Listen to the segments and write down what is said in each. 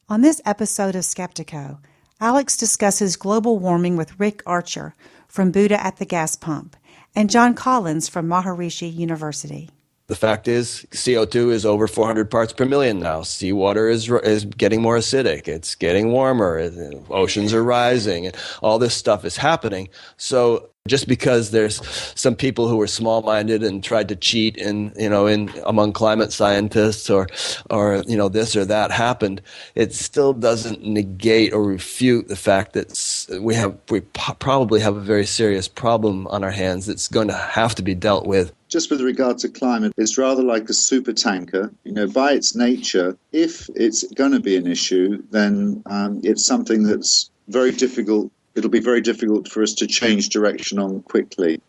On this episode of Skeptiko, Alex discusses global warming with Rick Archer from Buddha at the Gas Pump and John Collins from Maharishi University. The fact is, CO2 is over 400 parts per million now. Seawater is getting more acidic. It's getting warmer. Oceans are rising. And all this stuff is happening. So just because there's some people who were small-minded and tried to cheat in among climate scientists or this or that happened, it still doesn't negate or refute the fact that we probably have a very serious problem on our hands that's going to have to be dealt with. Just with regard to climate, it's rather like a super tanker. By its nature, if it's going to be an issue, then it's something that's very difficult. It'll be very difficult for us to change direction on quickly.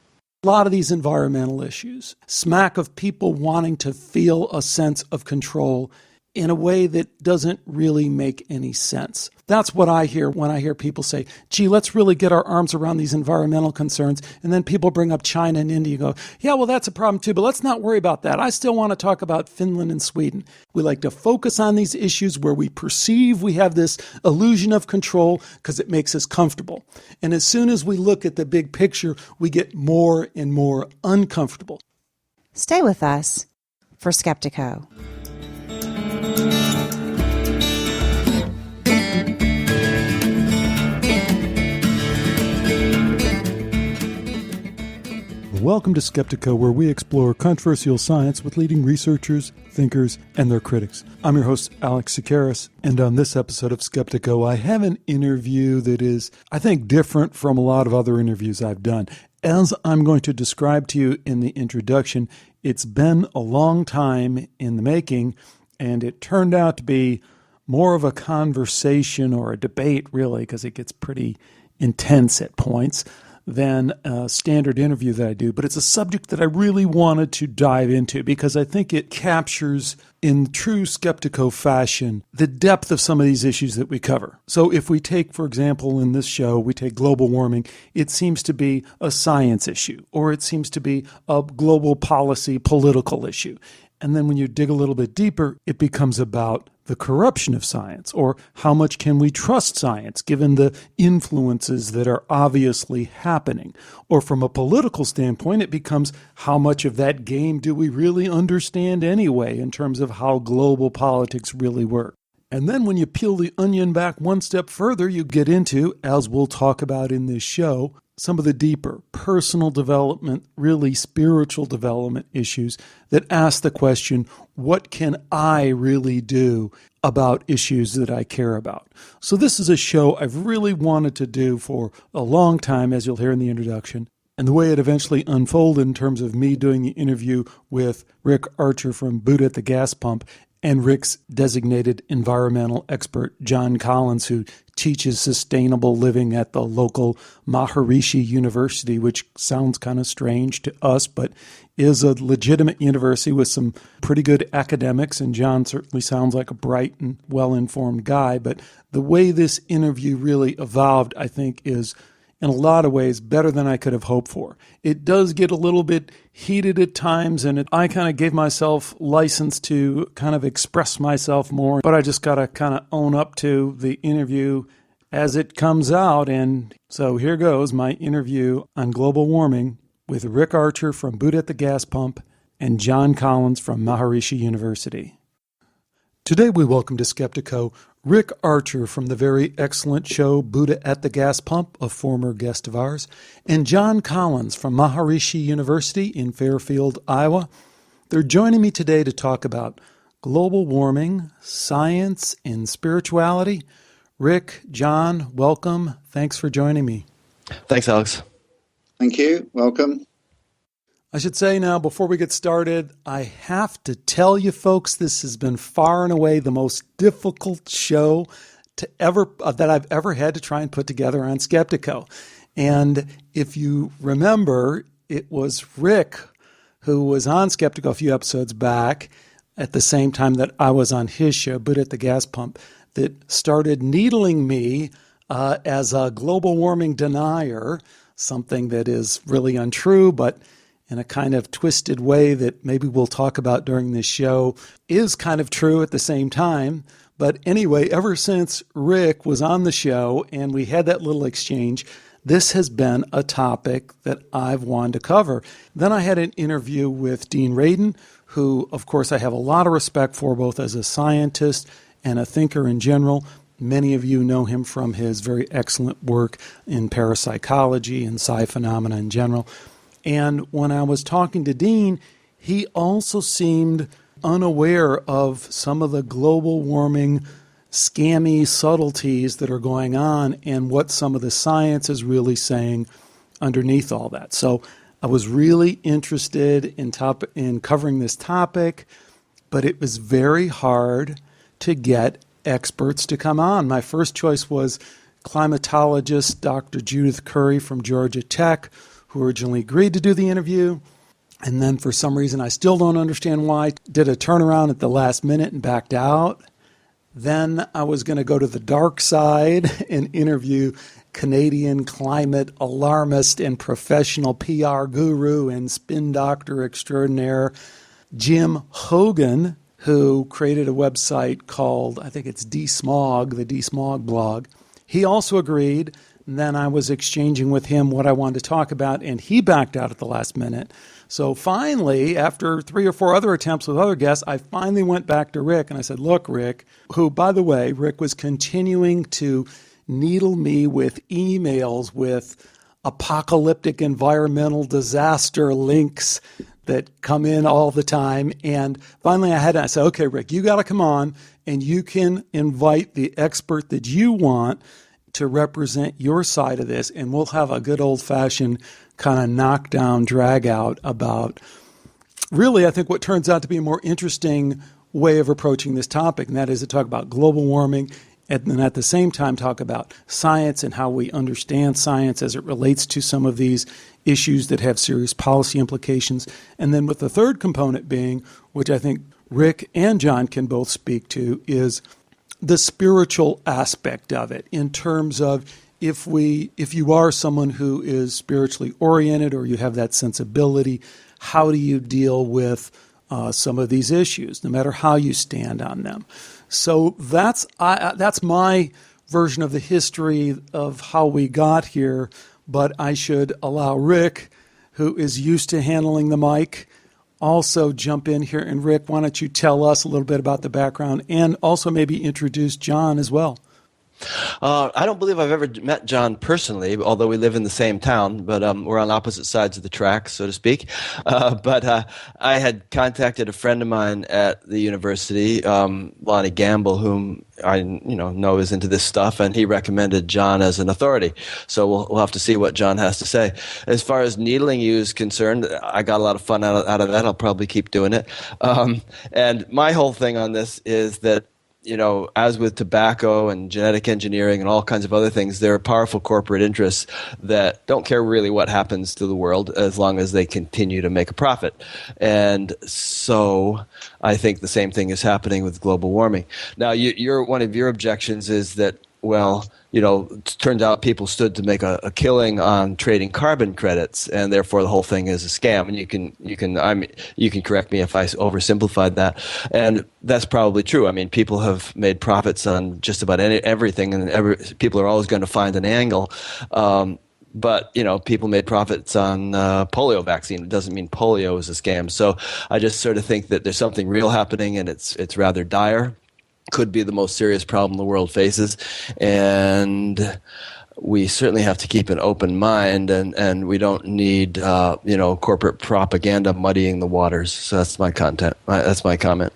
A lot of these environmental issues smack of people wanting to feel a sense of control in a way that doesn't really make any sense. That's what I hear when I hear people say, gee, let's really get our arms around these environmental concerns. And then people bring up China and India and go, yeah, well, that's a problem too, but let's not worry about that. I still want to talk about Finland and Sweden. We like to focus on these issues where we perceive we have this illusion of control because it makes us comfortable. And as soon as we look at the big picture, we get more and more uncomfortable. Stay with us for Skeptiko. Welcome to Skeptiko, where we explore controversial science with leading researchers, thinkers, and their critics. I'm your host, Alex Tsakiris, and on this episode of Skeptiko, I have an interview that is, I think, different from a lot of other interviews I've done. As I'm going to describe to you in the introduction, it's been a long time in the making, and it turned out to be more of a conversation or a debate, really, because it gets pretty intense at points, than a standard interview that I do. But it's a subject that I really wanted to dive into because I think it captures, in true Skeptiko fashion, the depth of some of these issues that we cover. So if we take, for example, in this show, we take global warming, it seems to be a science issue, or it seems to be a global policy, political issue. And then when you dig a little bit deeper, it becomes about the corruption of science, or how much can we trust science given the influences that are obviously happening. Or from a political standpoint, it becomes how much of that game do we really understand anyway in terms of how global politics really work. And then when you peel the onion back one step further, you get into, as we'll talk about in this show, some of the deeper personal development, really spiritual development issues that ask the question, what can I really do about issues that I care about? So this is a show I've really wanted to do for a long time, as you'll hear in the introduction. And the way it eventually unfolded in terms of me doing the interview with Rick Archer from Buddha at the Gas Pump and Rick's designated environmental expert, John Collins, who teaches sustainable living at the local Maharishi University, which sounds kind of strange to us, but is a legitimate university with some pretty good academics, and John certainly sounds like a bright and well-informed guy. But the way this interview really evolved, I think, is in a lot of ways better than I could have hoped for. It does get a little bit heated at times, and I kind of gave myself license to kind of express myself more, but I just got to kind of own up to the interview as it comes out. And so here goes my interview on global warming with Rick Archer from Buddha at the Gas Pump and John Collins from Maharishi University. Today we welcome to Skeptiko Rick Archer from the very excellent show Buddha at the Gas Pump, a former guest of ours, and John Collins from Maharishi University in Fairfield, Iowa. They're joining me today to talk about global warming, science, and spirituality. Rick, John, welcome. Thanks for joining me. Thanks, Alex. Thank you. Welcome. I should say now, before we get started, I have to tell you folks, this has been far and away the most difficult show that I've ever had to try and put together on Skeptiko. And if you remember, it was Rick who was on Skeptiko a few episodes back at the same time that I was on his show, Buddha at the Gas Pump, that started needling me as a global warming denier, something that is really untrue, but in a kind of twisted way that maybe we'll talk about during this show is kind of true at the same time. But anyway, ever since Rick was on the show and we had that little exchange, this has been a topic that I've wanted to cover. Then I had an interview with Dean Radin, who, of course, I have a lot of respect for, both as a scientist and a thinker in general. Many of you know him from his very excellent work in parapsychology and psi phenomena in general. And when I was talking to Dean, he also seemed unaware of some of the global warming scammy subtleties that are going on and what some of the science is really saying underneath all that. So I was really interested in covering this topic, but it was very hard to get experts to come on. My first choice was climatologist Dr. Judith Curry from Georgia Tech, who originally agreed to do the interview. And then for some reason, I still don't understand why, did a turnaround at the last minute and backed out. Then I was going to go to the dark side and interview Canadian climate alarmist and professional PR guru and spin doctor extraordinaire Jim Hogan, who created a website called, I think it's Desmog, the Desmog blog. He also agreed. And then I was exchanging with him what I wanted to talk about, and he backed out at the last minute. So finally, after 3 or 4 other attempts with other guests, I finally went back to Rick, and I said, look, Rick, who, by the way, Rick was continuing to needle me with emails with apocalyptic environmental disaster links that come in all the time. And finally I said, okay, Rick, you got to come on and you can invite the expert that you want to represent your side of this. And we'll have a good old fashioned kind of knockdown drag out about really, I think what turns out to be a more interesting way of approaching this topic. And that is to talk about global warming and then at the same time talk about science and how we understand science as it relates to some of these issues that have serious policy implications. And then with the third component being, which I think Rick and John can both speak to, is the spiritual aspect of it in terms of if you are someone who is spiritually oriented or you have that sensibility, how do you deal with some of these issues, no matter how you stand on them? So that's my version of the history of how we got here, but I should allow Rick, who is used to handling the mic, also jump in here. And Rick, why don't you tell us a little bit about the background and also maybe introduce John as well? I don't believe I've ever met John personally, although we live in the same town, but we're on opposite sides of the tracks, so to speak. But I had contacted a friend of mine at the university, Lonnie Gamble, whom I know is into this stuff, and he recommended John as an authority. So we'll have to see what John has to say. As far as needling you is concerned, I got a lot of fun out of that. I'll probably keep doing it. And my whole thing on this is that, as with tobacco and genetic engineering and all kinds of other things, there are powerful corporate interests that don't care really what happens to the world as long as they continue to make a profit. And so I think the same thing is happening with global warming. Now, one of your objections is that, it turns out people stood to make a killing on trading carbon credits, and therefore the whole thing is a scam. And you can correct me if I oversimplified that. And that's probably true. I mean, people have made profits on just about everything, and people are always going to find an angle. But, people made profits on polio vaccine. It doesn't mean polio is a scam. So I just sort of think that there's something real happening, and it's rather dire. Could be the most serious problem the world faces, and we certainly have to keep an open mind, and we don't need corporate propaganda muddying the waters. So that's my content. That's my comment.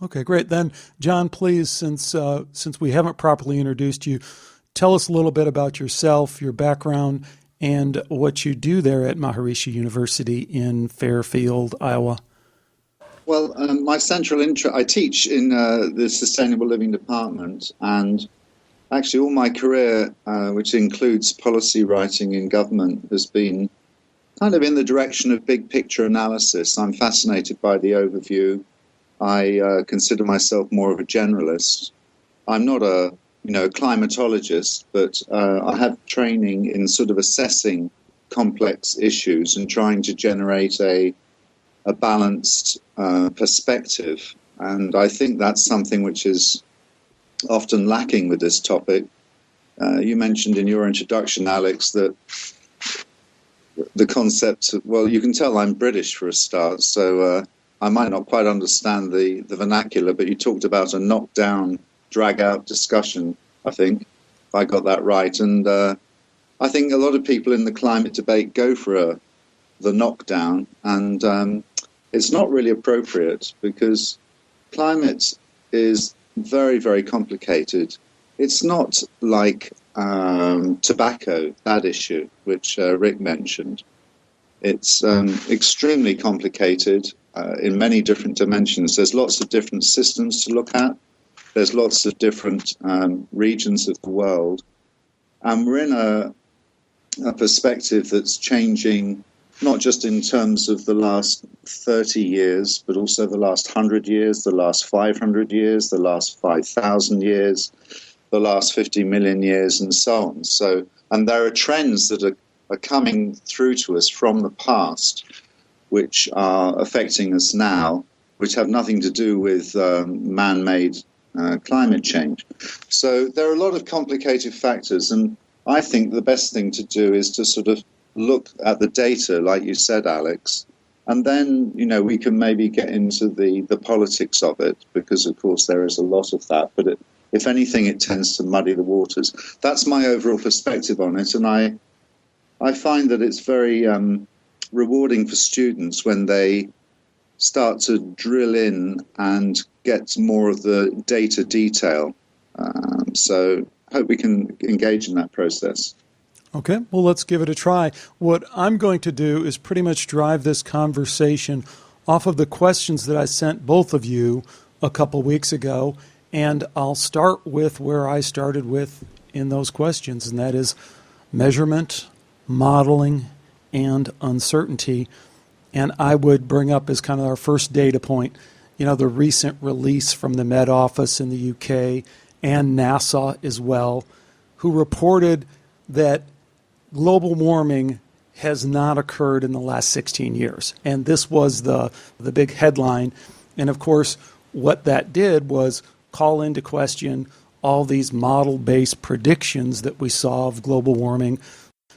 Okay, great. Then, John, please, since we haven't properly introduced you, tell us a little bit about yourself, your background, and what you do there at Maharishi University in Fairfield, Iowa. Well, my central interest, I teach in the Sustainable Living Department, and actually all my career, which includes policy writing in government, has been kind of in the direction of big picture analysis. I'm fascinated by the overview. I consider myself more of a generalist. I'm not a climatologist, but I have training in sort of assessing complex issues and trying to generate a balanced perspective. And I think that's something which is often lacking with this topic. You mentioned in your introduction, Alex, that the concept of, well, you can tell I'm British for a start, so I might not quite understand the vernacular, but you talked about a knockdown, drag-out discussion, I think, if I got that right. And I think a lot of people in the climate debate go for the knockdown, and it's not really appropriate because climate is very, very complicated. It's not like tobacco, that issue, which Rick mentioned. It's extremely complicated in many different dimensions. There's lots of different systems to look at. There's lots of different regions of the world. And we're in a perspective that's changing, not just in terms of the last 30 years, but also the last 100 years, the last 500 years, the last 5,000 years, the last 50 million years, and so on. So, and there are trends that are coming through to us from the past, which are affecting us now, which have nothing to do with man-made climate change. So there are a lot of complicated factors, and I think the best thing to do is to sort of look at the data, like you said, Alex, and then, we can maybe get into the politics of it, because, of course, there is a lot of that, but if anything, it tends to muddy the waters. That's my overall perspective on it, and I find that it's very rewarding for students when they start to drill in and get more of the data detail. So I hope we can engage in that process. Okay, well, let's give it a try. What I'm going to do is pretty much drive this conversation off of the questions that I sent both of you a couple weeks ago, and I'll start with where I started with in those questions, and that is measurement, modeling, and uncertainty. And I would bring up as kind of our first data point, the recent release from the Met Office in the UK and NASA as well, who reported that global warming has not occurred in the last 16 years. And this was the big headline. And of course, what that did was call into question all these model-based predictions that we saw of global warming.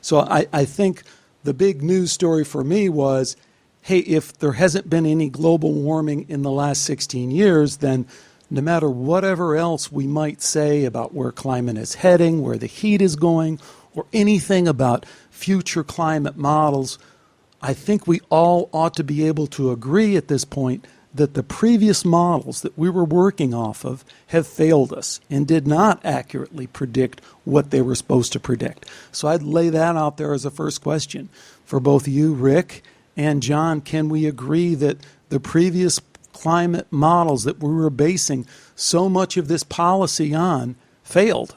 So I think the big news story for me was, hey, if there hasn't been any global warming in the last 16 years, then no matter whatever else we might say about where climate is heading, where the heat is going, or anything about future climate models, I think we all ought to be able to agree at this point that the previous models that we were working off of have failed us and did not accurately predict what they were supposed to predict. So I'd lay that out there as a first question. For both you, Rick, and John, can we agree that the previous climate models that we were basing so much of this policy on failed?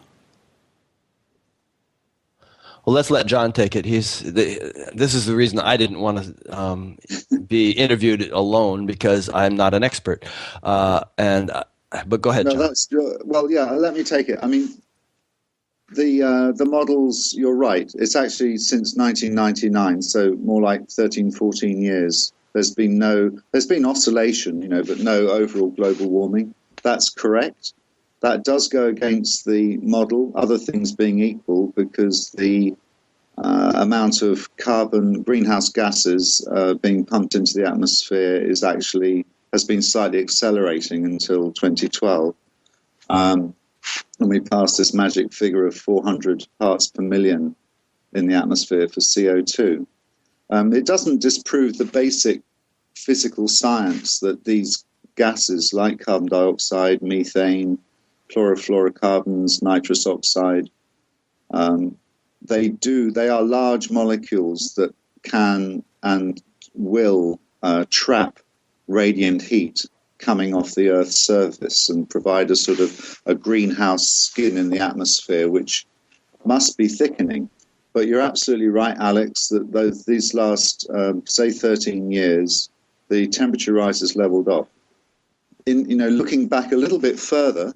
Well, let's let John take it. This is the reason I didn't want to be interviewed alone, because I'm not an expert. But go ahead, John. Let me take it. I mean, the models, you're right. It's actually since 1999, so more like 13, 14 years. There's been oscillation, but no overall global warming. That's correct. That does go against the model, other things being equal, because the amount of greenhouse gases being pumped into the atmosphere has been slightly accelerating until 2012. And we passed this magic figure of 400 parts per million in the atmosphere for CO2. It doesn't disprove the basic physical science that these gases like carbon dioxide, methane, chlorofluorocarbons, nitrous oxide, they are large molecules that can and will trap radiant heat coming off the Earth's surface and provide a sort of a greenhouse skin in the atmosphere, which must be thickening. But you're absolutely right, Alex, that these last, say, 13 years, the temperature rise has leveled off. Looking back a little bit further,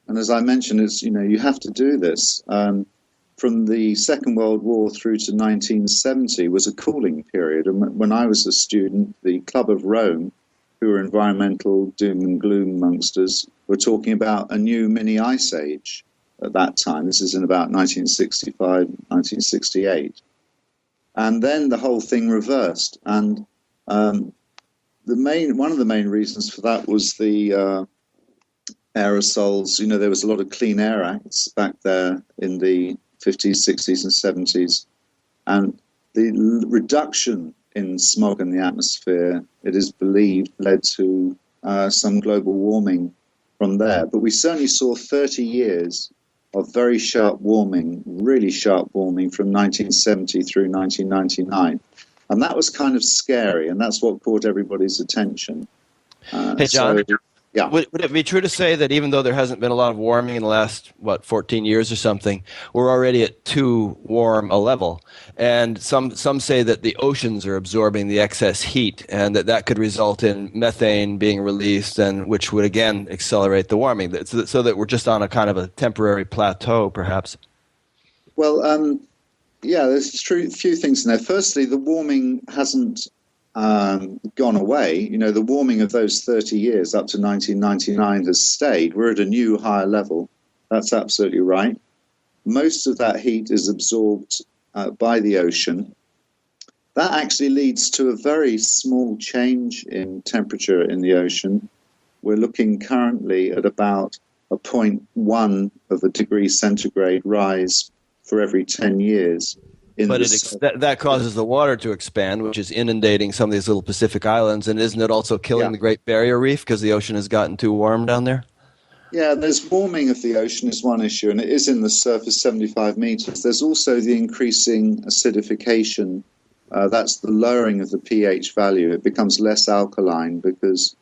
and as I mentioned, you have to do this. From the Second World War through to 1970 was a cooling period. And when I was a student, the Club of Rome, who were environmental doom and gloom monsters, we're talking about a new mini ice age at that time. This is in about 1965, 1968. And then the whole thing reversed. And one of the main reasons for that was the aerosols. You know, there was a lot of Clean Air Acts back there in the 50s, 60s, and 70s. And the reduction in smog in the atmosphere, it is believed, led to some global warming from there. But we certainly saw 30 years of very sharp warming, really sharp warming from 1970 through 1999. And that was kind of scary, and that's what caught everybody's attention. Hey, John, yeah. Would it be true to say that even though there hasn't been a lot of warming in the last, 14 years or something, we're already at too warm a level? And some say that the oceans are absorbing the excess heat and that could result in methane being released, and which would again accelerate the warming, so that we're just on a kind of a temporary plateau, perhaps. Well, yeah, there's a few things in there. Firstly, the warming hasn't gone away. You know, the warming of those 30 years up to 1999 has stayed. We're at a new higher level. That's absolutely right. Most of that heat is absorbed by the ocean. That actually leads to a very small change in temperature in the ocean. We're looking currently at about a 0.1 of a degree centigrade rise for every 10 years. But that causes the water to expand, which is inundating some of these little Pacific islands. And isn't it also killing the Great Barrier Reef because the ocean has gotten too warm down there? Yeah, there's warming of the ocean is one issue, and it is in the surface 75 meters. There's also the increasing acidification. That's the lowering of the pH value. It becomes less alkaline because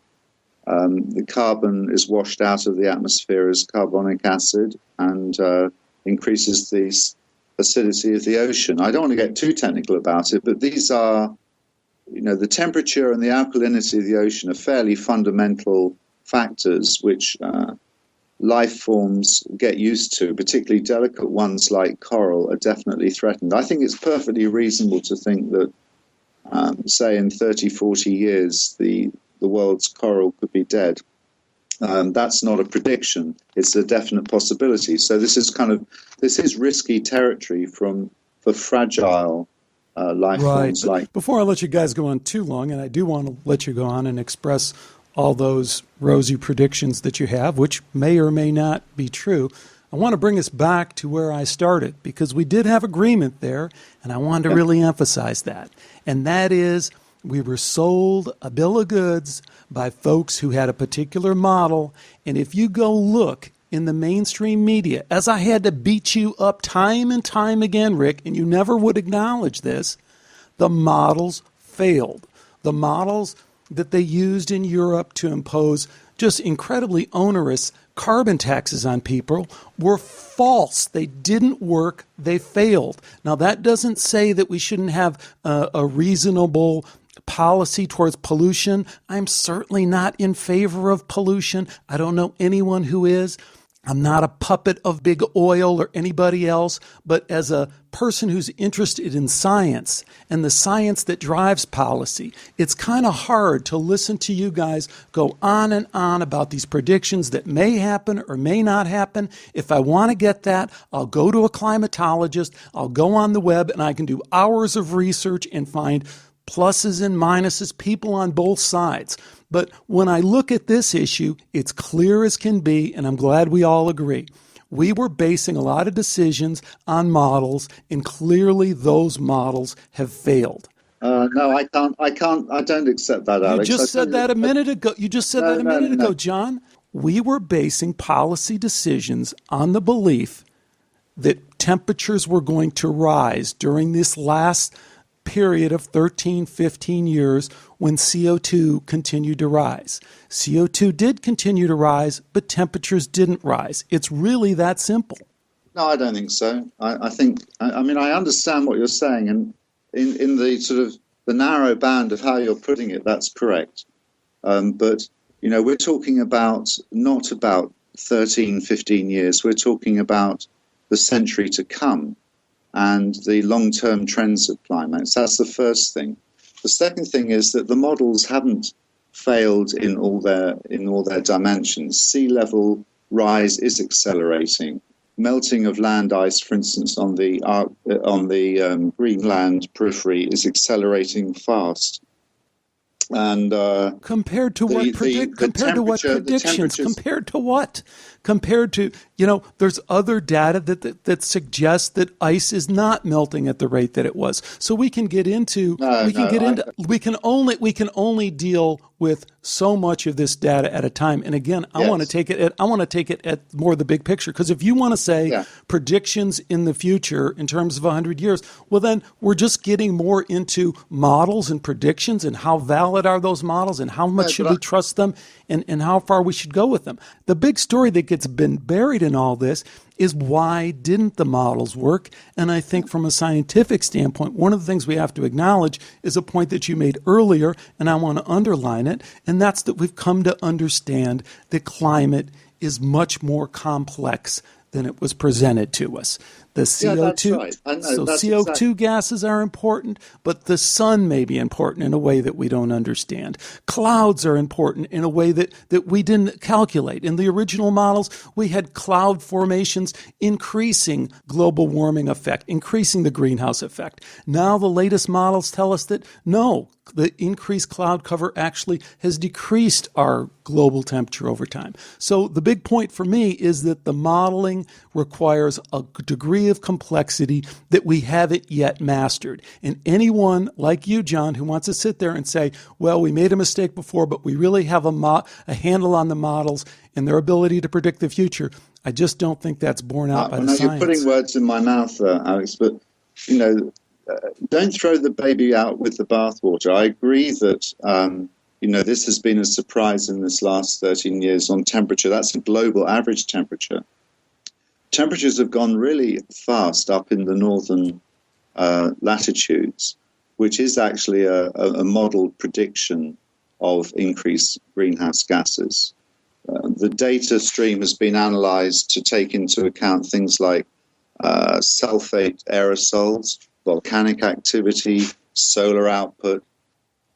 the carbon is washed out of the atmosphere as carbonic acid and increases the acidity of the ocean. I don't want to get too technical about it, but these are, you know, the temperature and the alkalinity of the ocean are fairly fundamental factors which life forms get used to, particularly delicate ones like coral are definitely threatened. I think it's perfectly reasonable to think that, say, in 30, 40 years, the world's coral could be dead. That's not a prediction. It's a definite possibility. So this is risky territory for fragile life forms. But before I let you guys go on too long, and I do want to let you go on and express all those rosy predictions that you have, which may or may not be true, I want to bring us back to where I started, because we did have agreement there, and I wanted to really emphasize that. And that is, we were sold a bill of goods by folks who had a particular model. And if you go look in the mainstream media, as I had to beat you up time and time again, Rick, and you never would acknowledge this, the models failed. The models that they used in Europe to impose just incredibly onerous carbon taxes on people were false. They didn't work. They failed. Now, that doesn't say that we shouldn't have a reasonable policy towards pollution. I'm certainly not in favor of pollution. I don't know anyone who is. I'm not a puppet of big oil or anybody else, but as a person who's interested in science and the science that drives policy, it's kind of hard to listen to you guys go on and on about these predictions that may happen or may not happen. If I want to get that, I'll go to a climatologist, I'll go on the web, and I can do hours of research and find pluses and minuses, people on both sides. But when I look at this issue, it's clear as can be, and I'm glad we all agree. We were basing a lot of decisions on models, and clearly those models have failed. No, I can't. I don't accept that, Alex. You just said that a minute ago. You just said that a minute ago, John. We were basing policy decisions on the belief that temperatures were going to rise during this last period of 13, 15 years when CO2 continued to rise. CO2 did continue to rise, but temperatures didn't rise. It's really that simple. No, I don't think so. I think, I mean, I understand what you're saying, and in the sort of the narrow band of how you're putting it, that's correct. But, you know, we're talking about not about 13, 15 years. We're talking about the century to come and the long-term trends of climates. That's the first thing. The second thing is that the models haven't failed in all their dimensions. Sea level rise is accelerating. Melting of land ice, for instance, on the Greenland periphery, is accelerating fast. And compared to what predictions? Compared to what? Compared to, there's other data that suggests that ice is not melting at the rate that it was. So we can get into we can only deal with so much of this data at a time. And again, I want to take it at more the big picture, because if you want to say predictions in the future in terms of 100 years, well then we're just getting more into models and predictions and how valid are those models and how much should we trust them and how far we should go with them. The big story that gets been buried in all this is, why didn't the models work? And I think from a scientific standpoint, one of the things we have to acknowledge is a point that you made earlier, and I want to underline it, and that's that we've come to understand that climate is much more complex than it was presented to us. The CO2, CO2 gases are important, but the sun may be important in a way that we don't understand. Clouds are important in a way that we didn't calculate. In the original models, we had cloud formations increasing global warming effect, increasing the greenhouse effect. Now the latest models tell us that no, the increased cloud cover actually has decreased our global temperature over time. So the big point for me is that the modeling requires a degree of complexity that we haven't yet mastered. And anyone like you, John, who wants to sit there and say, well, we made a mistake before, but we really have a handle on the models and their ability to predict the future, I just don't think that's borne out by the science. You're putting words in my mouth, Alex, but, don't throw the baby out with the bathwater. I agree that, this has been a surprise in this last 13 years on temperature. That's a global average temperature. Temperatures have gone really fast up in the northern latitudes, which is actually a model prediction of increased greenhouse gases. The data stream has been analyzed to take into account things like sulfate aerosols, volcanic activity, solar output.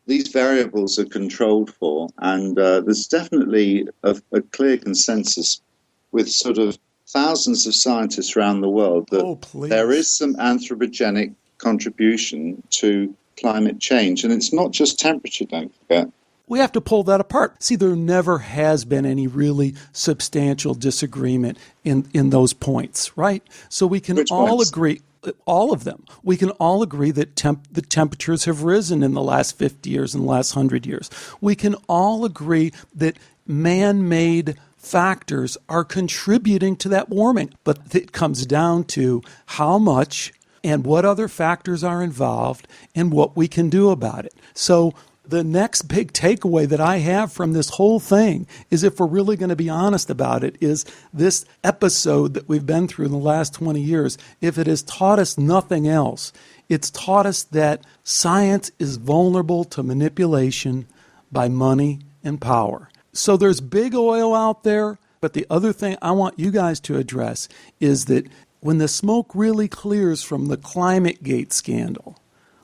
These variables are controlled for, and there's definitely a clear consensus with sort of thousands of scientists around the world that there is some anthropogenic contribution to climate change. And it's not just temperature, don't forget. We have to pull that apart. See, there never has been any really substantial disagreement in those points, right? So we can agree, all of them. We can all agree that the temperatures have risen in the last 50 years and the last 100 years. We can all agree that man-made factors are contributing to that warming. But it comes down to how much and what other factors are involved and what we can do about it. So the next big takeaway that I have from this whole thing is, if we're really going to be honest about it, is this episode that we've been through in the last 20 years, if it has taught us nothing else, it's taught us that science is vulnerable to manipulation by money and power. So there's big oil out there, but the other thing I want you guys to address is that when the smoke really clears from the ClimateGate scandal,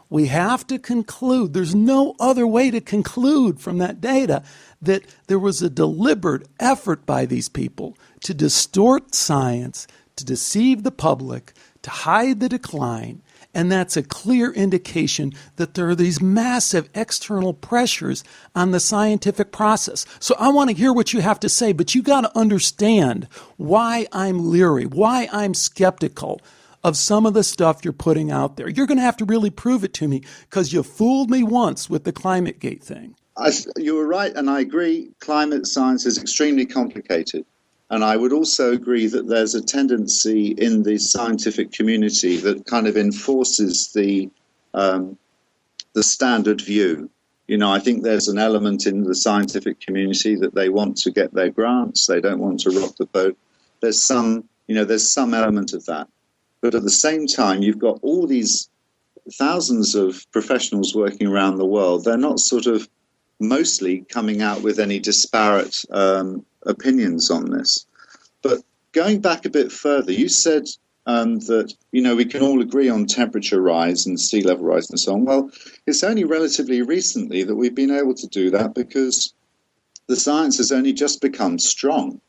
we have to conclude, there's no other way to conclude from that data, that there was a deliberate effort by these people to distort science, to deceive the public, to hide the decline. And that's a clear indication that there are these massive external pressures on the scientific process. So I want to hear what you have to say, but you got to understand why I'm leery, why I'm skeptical of some of the stuff you're putting out there. You're going to have to really prove it to me, because you fooled me once with the ClimateGate thing. You were right, and I agree. Climate science is extremely complicated. And I would also agree that there's a tendency in the scientific community that kind of enforces the standard view. I think there's an element in the scientific community that they want to get their grants. They don't want to rock the boat. There's some element of that. But at the same time, you've got all these thousands of professionals working around the world. They're not sort of mostly coming out with any disparate opinions on this. But going back a bit further, you said that, we can all agree on temperature rise and sea level rise and so on. Well, it's only relatively recently that we've been able to do that because the science has only just become strong.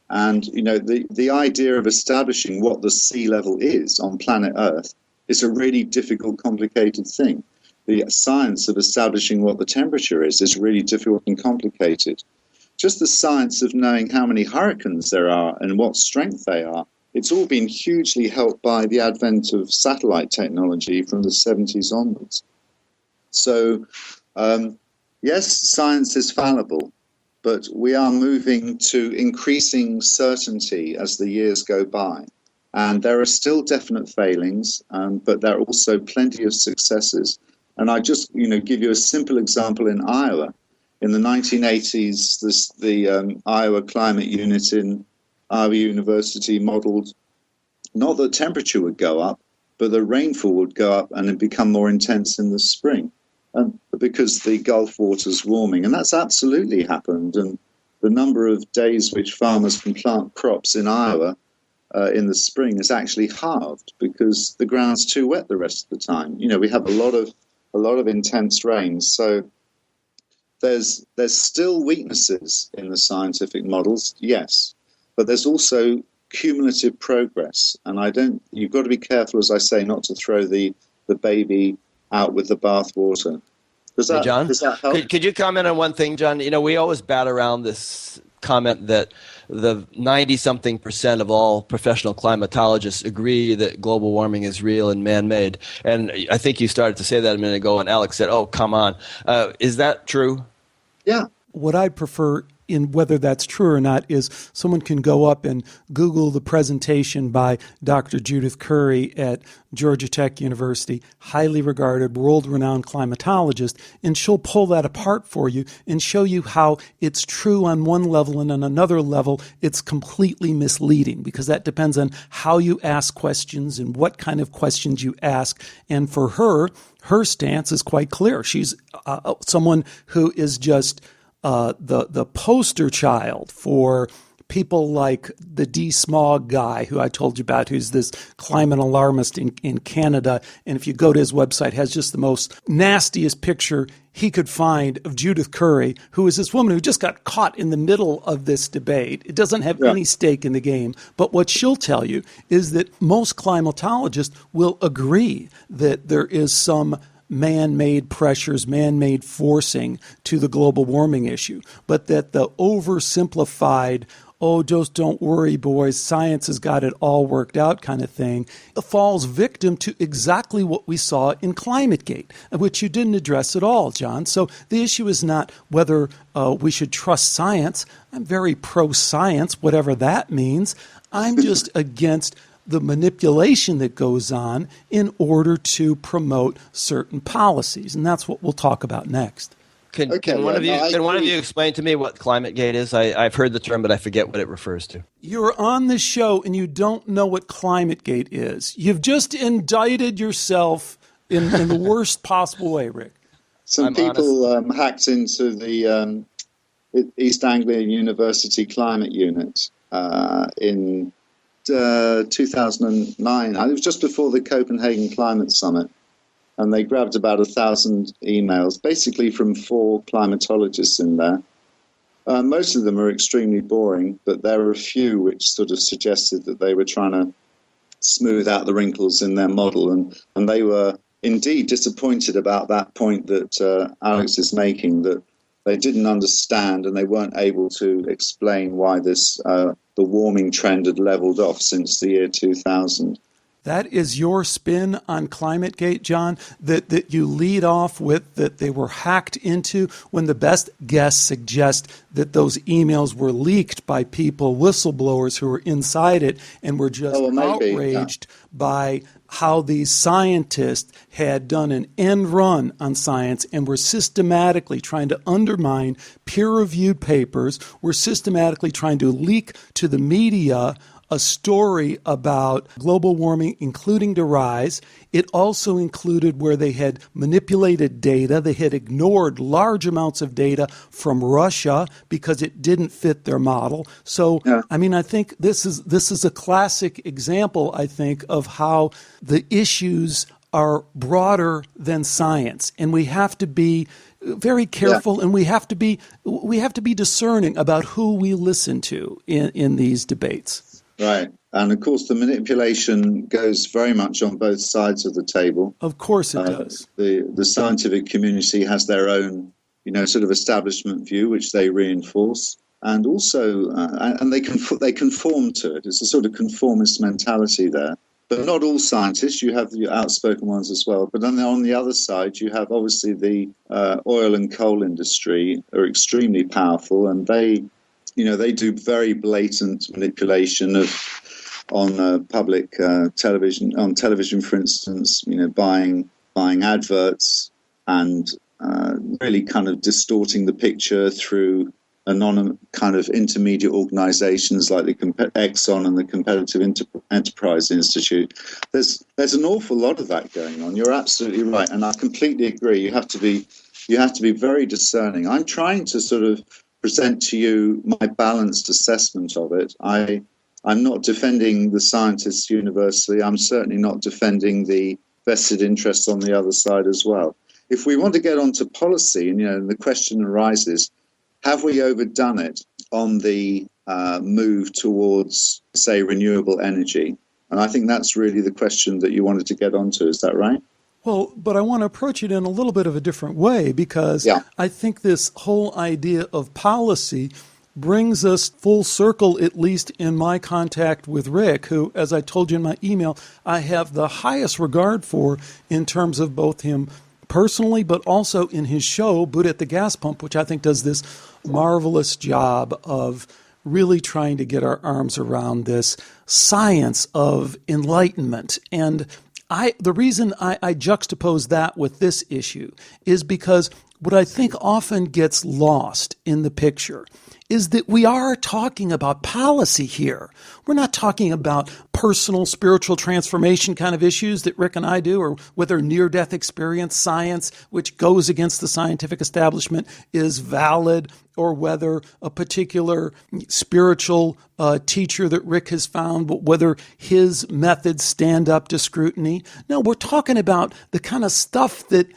And, the idea of establishing what the sea level is on planet Earth is a really difficult, complicated thing. The science of establishing what the temperature is really difficult and complicated. Just the science of knowing how many hurricanes there are and what strength they are, it's all been hugely helped by the advent of satellite technology from the 70s onwards. So, yes, science is fallible, but we are moving to increasing certainty as the years go by. And there are still definite failings, but there are also plenty of successes. And I just, give you a simple example in Iowa. In the 1980s, the Iowa Climate Unit in Iowa University modeled not that temperature would go up, but the rainfall would go up and it become more intense in the spring because the Gulf water's warming. And that's absolutely happened. And the number of days which farmers can plant crops in Iowa in the spring is actually halved because the ground's too wet the rest of the time. We have a lot of intense rains. So there's still weaknesses in the scientific models, yes, but there's also cumulative progress. And you've got to be careful, as I say, not to throw the baby out with the bathwater. Does that help? Could you comment on one thing, John? We always bat around this comment that the 90-something% of all professional climatologists agree that global warming is real and man-made. And I think you started to say that a minute ago, and Alex said, oh, come on. Is that true? Yeah. What I prefer in whether that's true or not is someone can go up and Google the presentation by Dr. Judith Curry at Georgia Tech University, highly regarded, world-renowned climatologist, and she'll pull that apart for you and show you how it's true on one level and on another level it's completely misleading because that depends on how you ask questions and what kind of questions you ask. And for her stance is quite clear. She's someone who is just the poster child for people like the D. Smog guy who I told you about, who's this climate alarmist in Canada. And if you go to his website, has just the most nastiest picture he could find of Judith Curry, who is this woman who just got caught in the middle of this debate. It doesn't have any stake in the game. But what she'll tell you is that most climatologists will agree that there is some man-made pressures, man-made forcing to the global warming issue, but that the oversimplified, oh, just don't worry, boys, science has got it all worked out kind of thing, falls victim to exactly what we saw in ClimateGate, which you didn't address at all, John. So the issue is not whether we should trust science. I'm very pro-science, whatever that means. I'm just against the manipulation that goes on in order to promote certain policies. And that's what we'll talk about next. Can one of you explain to me what ClimateGate is? I've heard the term, but I forget what it refers to. You're on the show and you don't know what ClimateGate is. You've just indicted yourself in the worst possible way, Rick. Some people hacked into the East Anglia University Climate Unit in 2009. It was just before the Copenhagen Climate Summit, and they grabbed about 1,000 emails, basically from 4 climatologists in there. Most of them are extremely boring, but there are a few which sort of suggested that they were trying to smooth out the wrinkles in their model, and they were indeed disappointed about that point that Alex is making, that they didn't understand and they weren't able to explain why the warming trend had leveled off since the year 2000. That is your spin on ClimateGate, John, that you lead off with that they were hacked into, when the best guess suggests that those emails were leaked by people, whistleblowers who were inside it and were just outraged by how these scientists had done an end run on science and were systematically trying to undermine peer-reviewed papers, were systematically trying to leak to the media a story about global warming, including defies. It also included where they had manipulated data. They had ignored large amounts of data from Russia because it didn't fit their model. So, Yeah. I mean, I think this is a classic example, I think, of how the issues are broader than science, and we have to be very careful, and we have to be discerning about who we listen to in these debates. Right. And of course, the manipulation goes very much on both sides of the table. Of course it does. The scientific community has their own, sort of establishment view, which they reinforce. And also, and they conform to it. It's a sort of conformist mentality there. But not all scientists. You have the outspoken ones as well. But then on the other side, you have obviously the oil and coal industry are extremely powerful, and they do very blatant manipulation on public television. On television, for instance, buying adverts and really kind of distorting the picture through anonymous kind of intermediate organizations like the Exxon and the Competitive Enterprise Institute. There's an awful lot of that going on. You're absolutely right, and I completely agree. You have to be very discerning. I'm trying to sort of present to you my balanced assessment of it. I'm not defending the scientists universally. I'm certainly not defending the vested interests on the other side as well. If we want to get onto policy, and the question arises, have we overdone it on the move towards, say, renewable energy? And I think that's really the question that you wanted to get onto. Is that right? Well, but I want to approach it in a little bit of a different way, because I think this whole idea of policy brings us full circle, at least in my contact with Rick, who, as I told you in my email, I have the highest regard for in terms of both him personally, but also in his show, Buddha at the Gas Pump, which I think does this marvelous job of really trying to get our arms around this science of enlightenment. And the reason I juxtapose that with this issue is because what I think often gets lost in the picture is that we are talking about policy here. We're not talking about personal spiritual transformation kind of issues that Rick and I do, or whether near-death experience science, which goes against the scientific establishment, is valid, or whether a particular spiritual teacher that Rick has found, whether his methods stand up to scrutiny. No, we're talking about the kind of stuff that,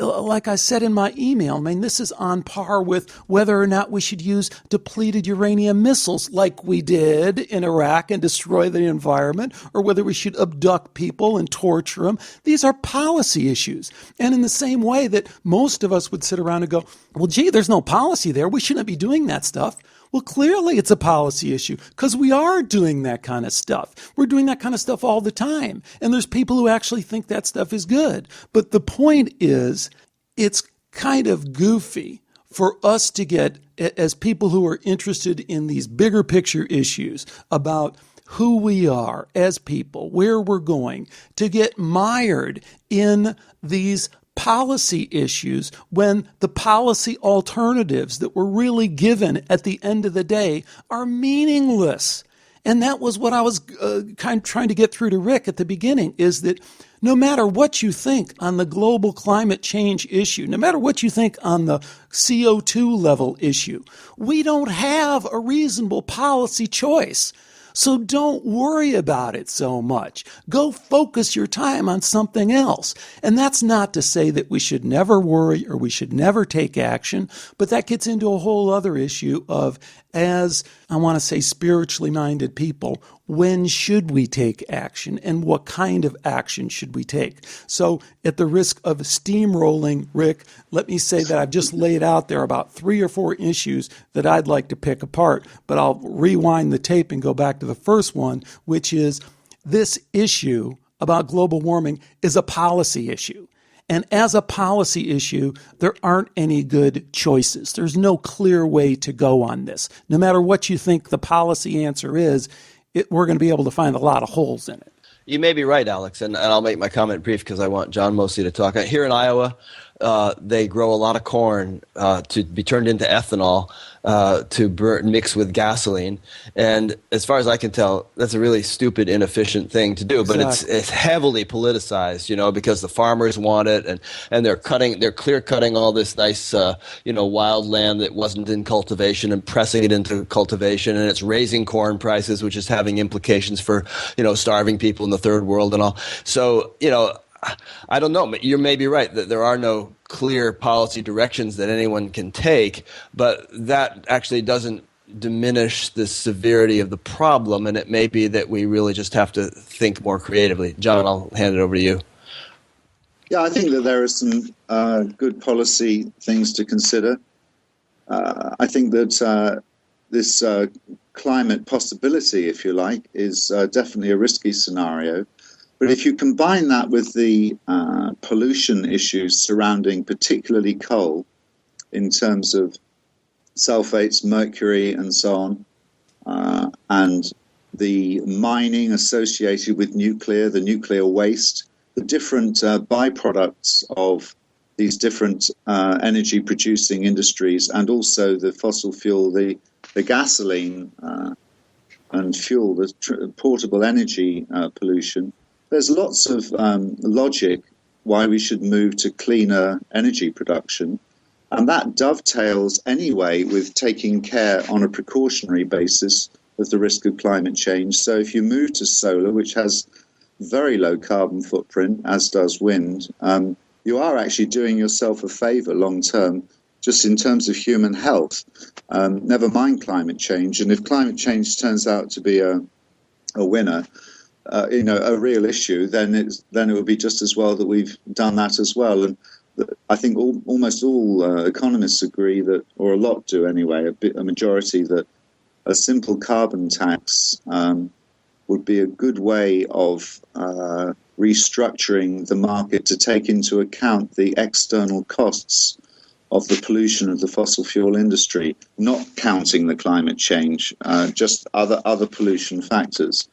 like I said in my email, I mean, this is on par with whether or not we should use depleted uranium missiles like we did in Iraq and destroy the environment, or whether we should abduct people and torture them. These are policy issues. And in the same way that most of us would sit around and go, well, gee, there's no policy there. We shouldn't be doing that stuff. Well, clearly it's a policy issue, because we are doing that kind of stuff. We're doing that kind of stuff all the time. And there's people who actually think that stuff is good. But the point is, it's kind of goofy for us to get, as people who are interested in these bigger picture issues about who we are as people, where we're going, to get mired in these policy issues when the policy alternatives that were really given at the end of the day are meaningless. And that was what I was kind of trying to get through to Rick at the beginning, is that no matter what you think on the global climate change issue, no matter what you think on the CO2 level issue, we don't have a reasonable policy choice. So don't worry about it so much. Go focus your time on something else. And that's not to say that we should never worry or we should never take action, but that gets into a whole other issue of, as I want to say, spiritually minded people, when should we take action and what kind of action should we take? So at the risk of steamrolling, Rick, let me say that I've just laid out there about 3 or 4 issues that I'd like to pick apart, but I'll rewind the tape and go back to the first one, which is this issue about global warming is a policy issue. And as a policy issue, there aren't any good choices. There's no clear way to go on this. No matter what you think the policy answer is, we're going to be able to find a lot of holes in it. You may be right, Alex, and I'll make my comment brief because I want John mostly to talk. Here in Iowa, they grow a lot of corn to be turned into ethanol to mix with gasoline. And as far as I can tell, that's a really stupid, inefficient thing to do. But it's heavily politicized, because the farmers want it, and they're clear cutting all this nice, wild land that wasn't in cultivation and pressing it into cultivation, and it's raising corn prices, which is having implications for, starving people in the third world and all. So, I don't know. You may be right that there are no clear policy directions that anyone can take, but that actually doesn't diminish the severity of the problem, and it may be that we really just have to think more creatively. John, I'll hand it over to you. Yeah, I think that there are some good policy things to consider. I think that this climate possibility, if you like, is definitely a risky scenario. But if you combine that with the pollution issues surrounding particularly coal in terms of sulfates, mercury, and so on, and the mining associated with the nuclear waste, the different byproducts of these different energy-producing industries, and also the fossil fuel, the gasoline and fuel, the portable energy pollution, there's lots of logic why we should move to cleaner energy production. And that dovetails anyway with taking care on a precautionary basis of the risk of climate change. So if you move to solar, which has very low carbon footprint, as does wind, you are actually doing yourself a favor long term, just in terms of human health, never mind climate change. And if climate change turns out to be a winner, a real issue, then it would be just as well that we've done that as well. And I think almost all economists agree that, or a lot do anyway, a majority, that a simple carbon tax would be a good way of restructuring the market to take into account the external costs of the pollution of the fossil fuel industry, not counting the climate change, just other pollution factors.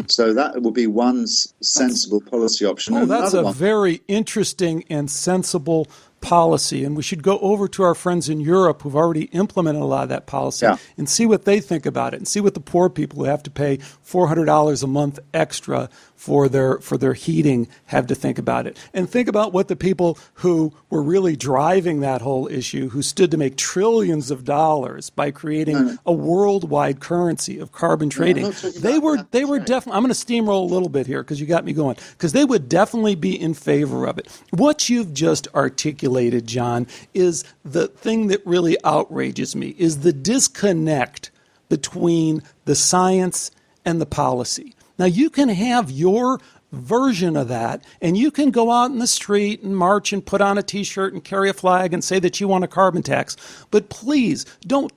So that would be one sensible policy option. Oh, that's a very interesting and sensible policy. And we should go over to our friends in Europe who've already implemented a lot of that policy and see what they think about it, and see what the poor people who have to pay $400 a month extra for their heating have to think about it. And think about what the people who were really driving that whole issue, who stood to make trillions of dollars by creating a worldwide currency of carbon trading. They were definitely, I'm going to steamroll a little bit here because you got me going, because they would definitely be in favor of it. What you've just articulated, John, is the thing that really outrages me, is the disconnect between the science and the policy. Now, you can have your version of that, and you can go out in the street and march and put on a T-shirt and carry a flag and say that you want a carbon tax. But please, don't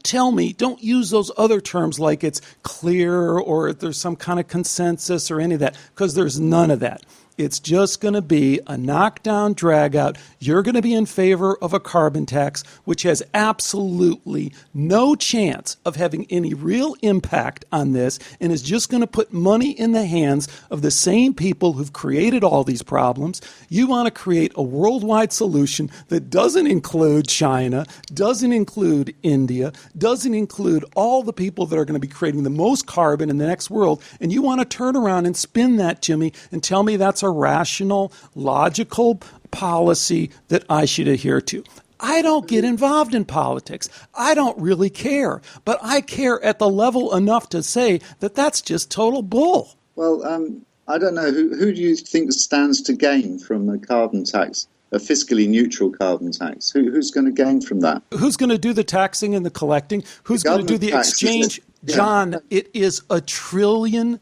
use those other terms like it's clear or there's some kind of consensus or any of that, because there's none of that. It's just going to be a knockdown, drag-out. You're going to be in favor of a carbon tax, which has absolutely no chance of having any real impact on this, and is just going to put money in the hands of the same people who've created all these problems. You want to create a worldwide solution that doesn't include China, doesn't include India, doesn't include all the people that are going to be creating the most carbon in the next world, and you want to turn around and spin that, Jimmy, and tell me that's a rational, logical policy that I should adhere to. I don't get involved in politics. I don't really care. But I care at the level enough to say that that's just total bull. Well, I don't know. Who do you think stands to gain from a carbon tax, a fiscally neutral carbon tax? Who's going to gain from that? Who's going to do the taxing and the collecting? Who's going to do the exchange? John, it is $1 trillion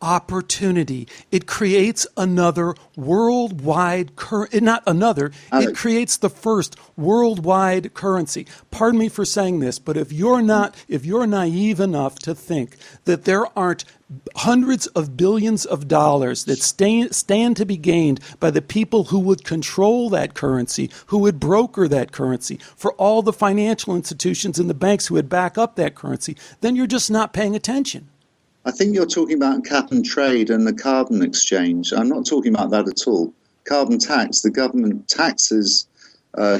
opportunity. It creates another worldwide it creates the first worldwide currency. Pardon me for saying this, but if you're naive enough to think that there aren't hundreds of billions of dollars that stand to be gained by the people who would control that currency, who would broker that currency, for all the financial institutions and the banks who would back up that currency, then you're just not paying attention. I think you're talking about cap and trade and the carbon exchange. I'm not talking about that at all. carbon tax, the government taxes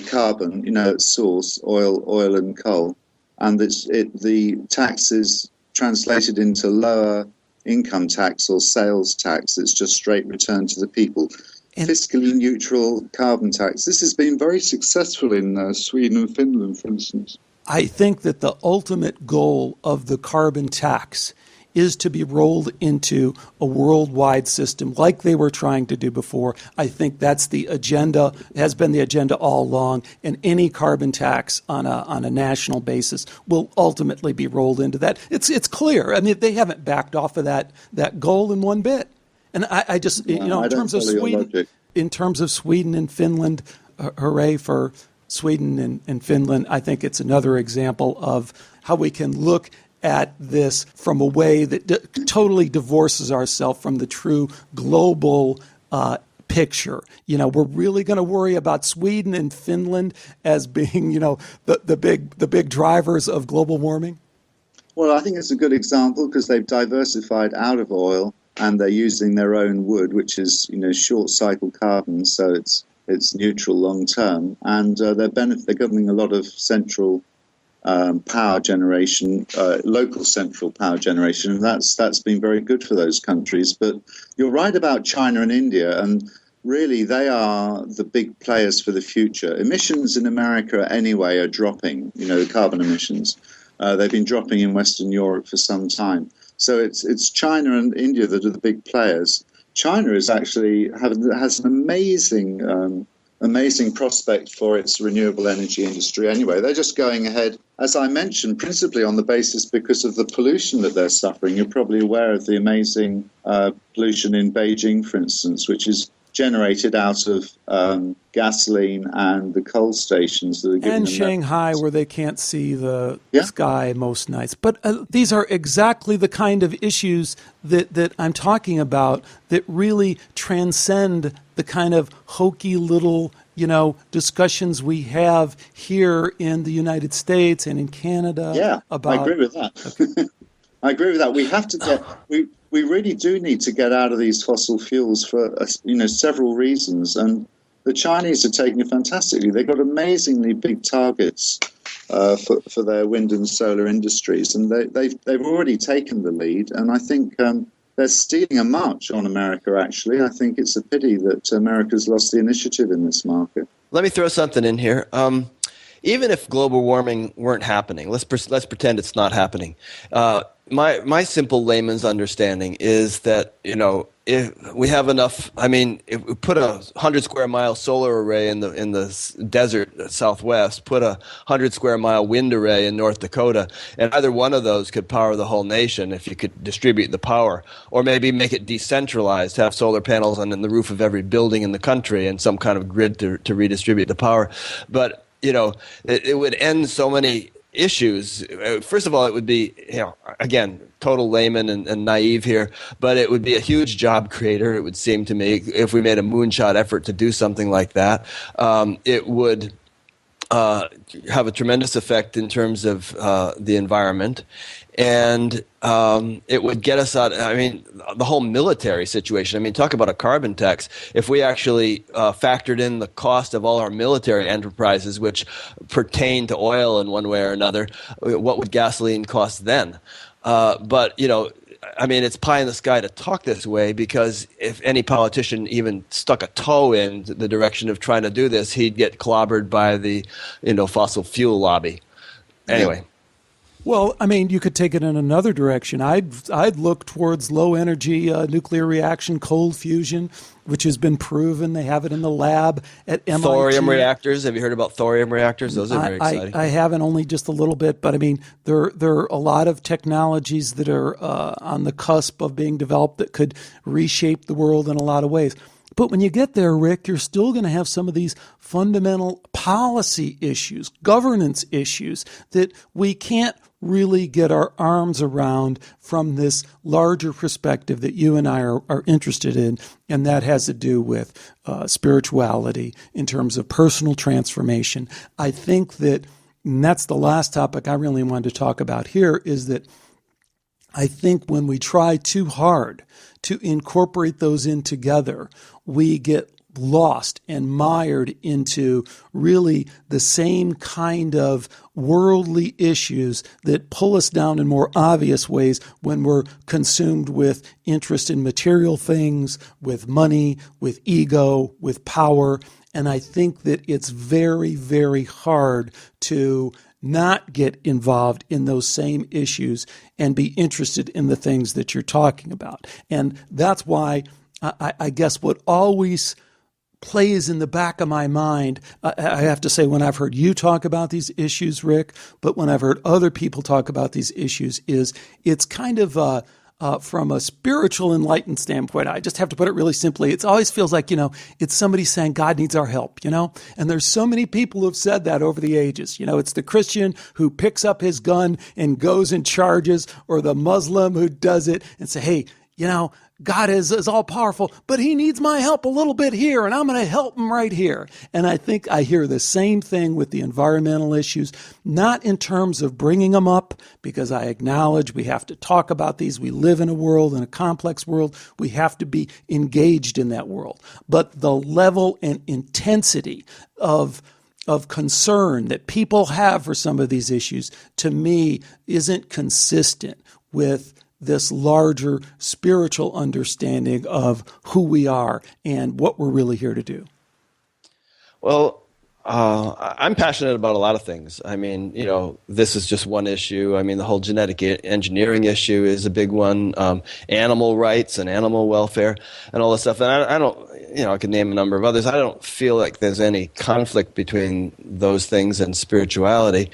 carbon, at source, oil and coal, and the tax is translated into lower income tax or sales tax. It's just straight return to the people. And fiscally neutral carbon tax. This has been very successful in Sweden and Finland, for instance. I think that the ultimate goal of the carbon tax is to be rolled into a worldwide system like they were trying to do before. I think that's the agenda, has been the agenda all along, and any carbon tax on a national basis will ultimately be rolled into that. It's clear. I mean, they haven't backed off of that goal in one bit. And I just, in terms of Sweden and Finland, hooray for Sweden and Finland. I think it's another example of how we can look at this from a way that totally divorces ourselves from the true global picture. We're really going to worry about Sweden and Finland as being, the big drivers of global warming? Well, I think it's a good example because they've diversified out of oil and they're using their own wood, which is, short cycle carbon, so it's neutral long term, and they're governing a lot of central power generation, local central power generation, and that's been very good for those countries. But you're right about China and India, and really they are the big players for the future. Emissions in America anyway are dropping, the carbon emissions. They've been dropping in Western Europe for some time. So it's China and India that are the big players. China is actually has an amazing prospect for its renewable energy industry anyway. They're just going ahead, as I mentioned, principally on the basis because of the pollution that they're suffering. You're probably aware of the amazing pollution in Beijing, for instance, which is generated out of gasoline and the coal stations that are giving and them Shanghai, where they can't see the sky most nights. But these are exactly the kind of issues that I'm talking about that really transcend the kind of hokey little, discussions we have here in the United States and in Canada. Yeah, about, I agree with that. Okay. I agree with that. We have to get we really do need to get out of these fossil fuels for several reasons, and the Chinese are taking it fantastically. They've got amazingly big targets for their wind and solar industries, and they've already taken the lead. And I think they're stealing a march on America. Actually, I think it's a pity that America's lost the initiative in this market. Let me throw something in here. Even if global warming weren't happening, let's pretend it's not happening. My simple layman's understanding is that, if we have enough, if we put a 100 square mile solar array in the desert southwest, put a 100 square mile wind array in North Dakota, and either one of those could power the whole nation if you could distribute the power, or maybe make it decentralized, have solar panels on the roof of every building in the country and some kind of grid to redistribute the power. But, it would end so many issues. First of all, it would be, again, total layman and naive here, but it would be a huge job creator, it would seem to me, if we made a moonshot effort to do something like that. It would have a tremendous effect in terms of the environment. And it would get us out, the whole military situation. Talk about a carbon tax. If we actually factored in the cost of all our military enterprises, which pertain to oil in one way or another, what would gasoline cost then? But it's pie in the sky to talk this way, because if any politician even stuck a toe in the direction of trying to do this, he'd get clobbered by the, fossil fuel lobby. Anyway. Well, you could take it in another direction. I'd look towards low energy nuclear reaction, cold fusion, which has been proven. They have it in the lab at MIT. Thorium reactors. Have you heard about thorium reactors? Those are very exciting. I haven't, only just a little bit, but there are a lot of technologies that are on the cusp of being developed that could reshape the world in a lot of ways. But when you get there, Rick, you're still going to have some of these fundamental policy issues, governance issues that we can't really get our arms around from this larger perspective that you and I are interested in, and that has to do with spirituality in terms of personal transformation. I think that, and that's the last topic I really wanted to talk about here, is that I think when we try too hard to incorporate those in together, we get lost and mired into really the same kind of worldly issues that pull us down in more obvious ways when we're consumed with interest in material things, with money, with ego, with power. And I think that it's very, very hard to not get involved in those same issues and be interested in the things that you're talking about. And that's why I guess what always plays in the back of my mind, I have to say, when I've heard you talk about these issues, Rick, but when I've heard other people talk about these issues, is it's kind of from a spiritual enlightened standpoint. I just have to put it really simply. It always feels like, it's somebody saying God needs our help, and there's so many people who have said that over the ages. It's the Christian who picks up his gun and goes and charges, or the Muslim who does it and say, hey, God is all powerful, but he needs my help a little bit here, and I'm going to help him right here. And I think I hear the same thing with the environmental issues, not in terms of bringing them up, because I acknowledge we have to talk about these. We live in a world, in a complex world. We have to be engaged in that world. But the level and intensity of concern that people have for some of these issues, to me, isn't consistent with this larger spiritual understanding of who we are and what we're really here to do. Well, I'm passionate about a lot of things. I mean, this is just one issue. I mean, the whole genetic engineering issue is a big one. Animal rights and animal welfare and all this stuff. And I don't, I could name a number of others. I don't feel like there's any conflict between those things and spirituality.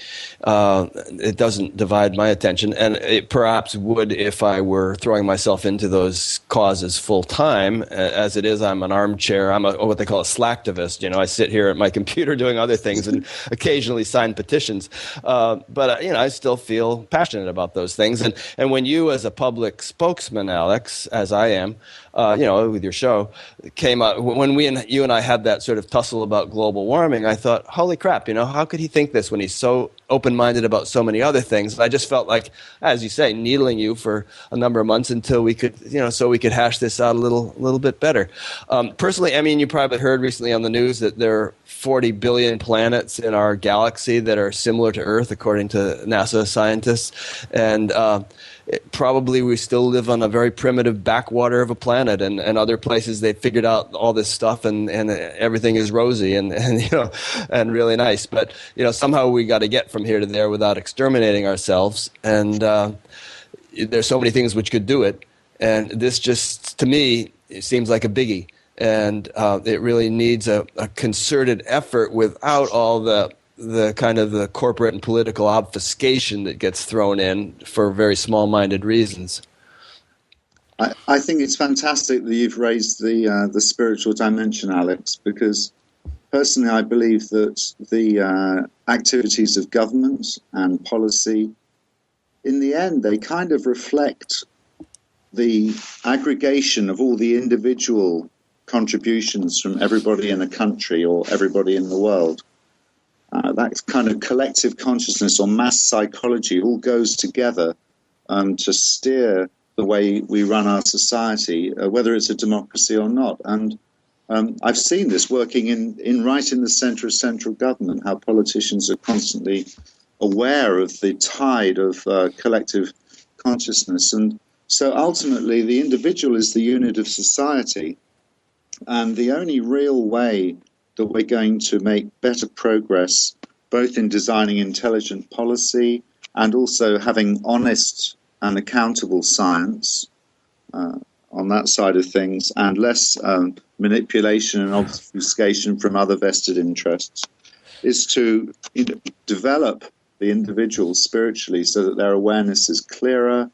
It doesn't divide my attention, and it perhaps would if I were throwing myself into those causes full time. As it is, I'm an armchair. I'm what they call a slacktivist. I sit here at my computer doing other things and occasionally sign petitions. But I still feel passionate about those things. And when you, as a public spokesman, Alex, as I am, with your show, came out, when you and I had that sort of tussle about global warming, I thought, holy crap, how could he think this when he's so open-minded about so many other things? I just felt like, as you say, needling you for a number of months until we could, so we could hash this out a little bit better. Personally, I mean, you probably heard recently on the news that there are 40 billion planets in our galaxy that are similar to Earth, according to NASA scientists. And probably we still live on a very primitive backwater of a planet, and other places they figured out all this stuff, and everything is rosy and and really nice. But somehow we got to get from here to there without exterminating ourselves. And there's so many things which could do it, and this just, to me, it seems like a biggie. And it really needs a concerted effort without all the kind of the corporate and political obfuscation that gets thrown in for very small-minded reasons. I think it's fantastic that you've raised the spiritual dimension, Alex, because personally I believe that the activities of government and policy, in the end, they kind of reflect the aggregation of all the individual contributions from everybody in a country or everybody in the world. That kind of collective consciousness or mass psychology all goes together to steer the way we run our society, whether it's a democracy or not. And I've seen this working right in the center of central government, how politicians are constantly aware of the tide of collective consciousness. And so ultimately, the individual is the unit of society. And the only real way that we're going to make better progress, both in designing intelligent policy and also having honest and accountable science on that side of things, and less manipulation and obfuscation from other vested interests, is to develop the individual spiritually so that their awareness is clearer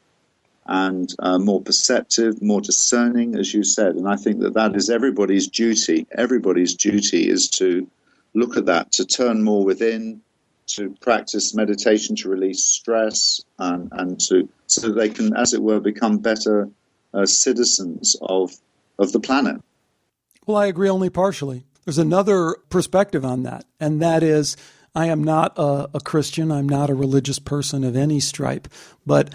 and more perceptive, more discerning, as you said. And I think that is everybody's duty. Everybody's duty is to look at that, to turn more within, to practice meditation, to release stress, and so that they can, as it were, become better citizens of the planet. Well, I agree only partially. There's another perspective on that, and that is, I am not a Christian. I'm not a religious person of any stripe, but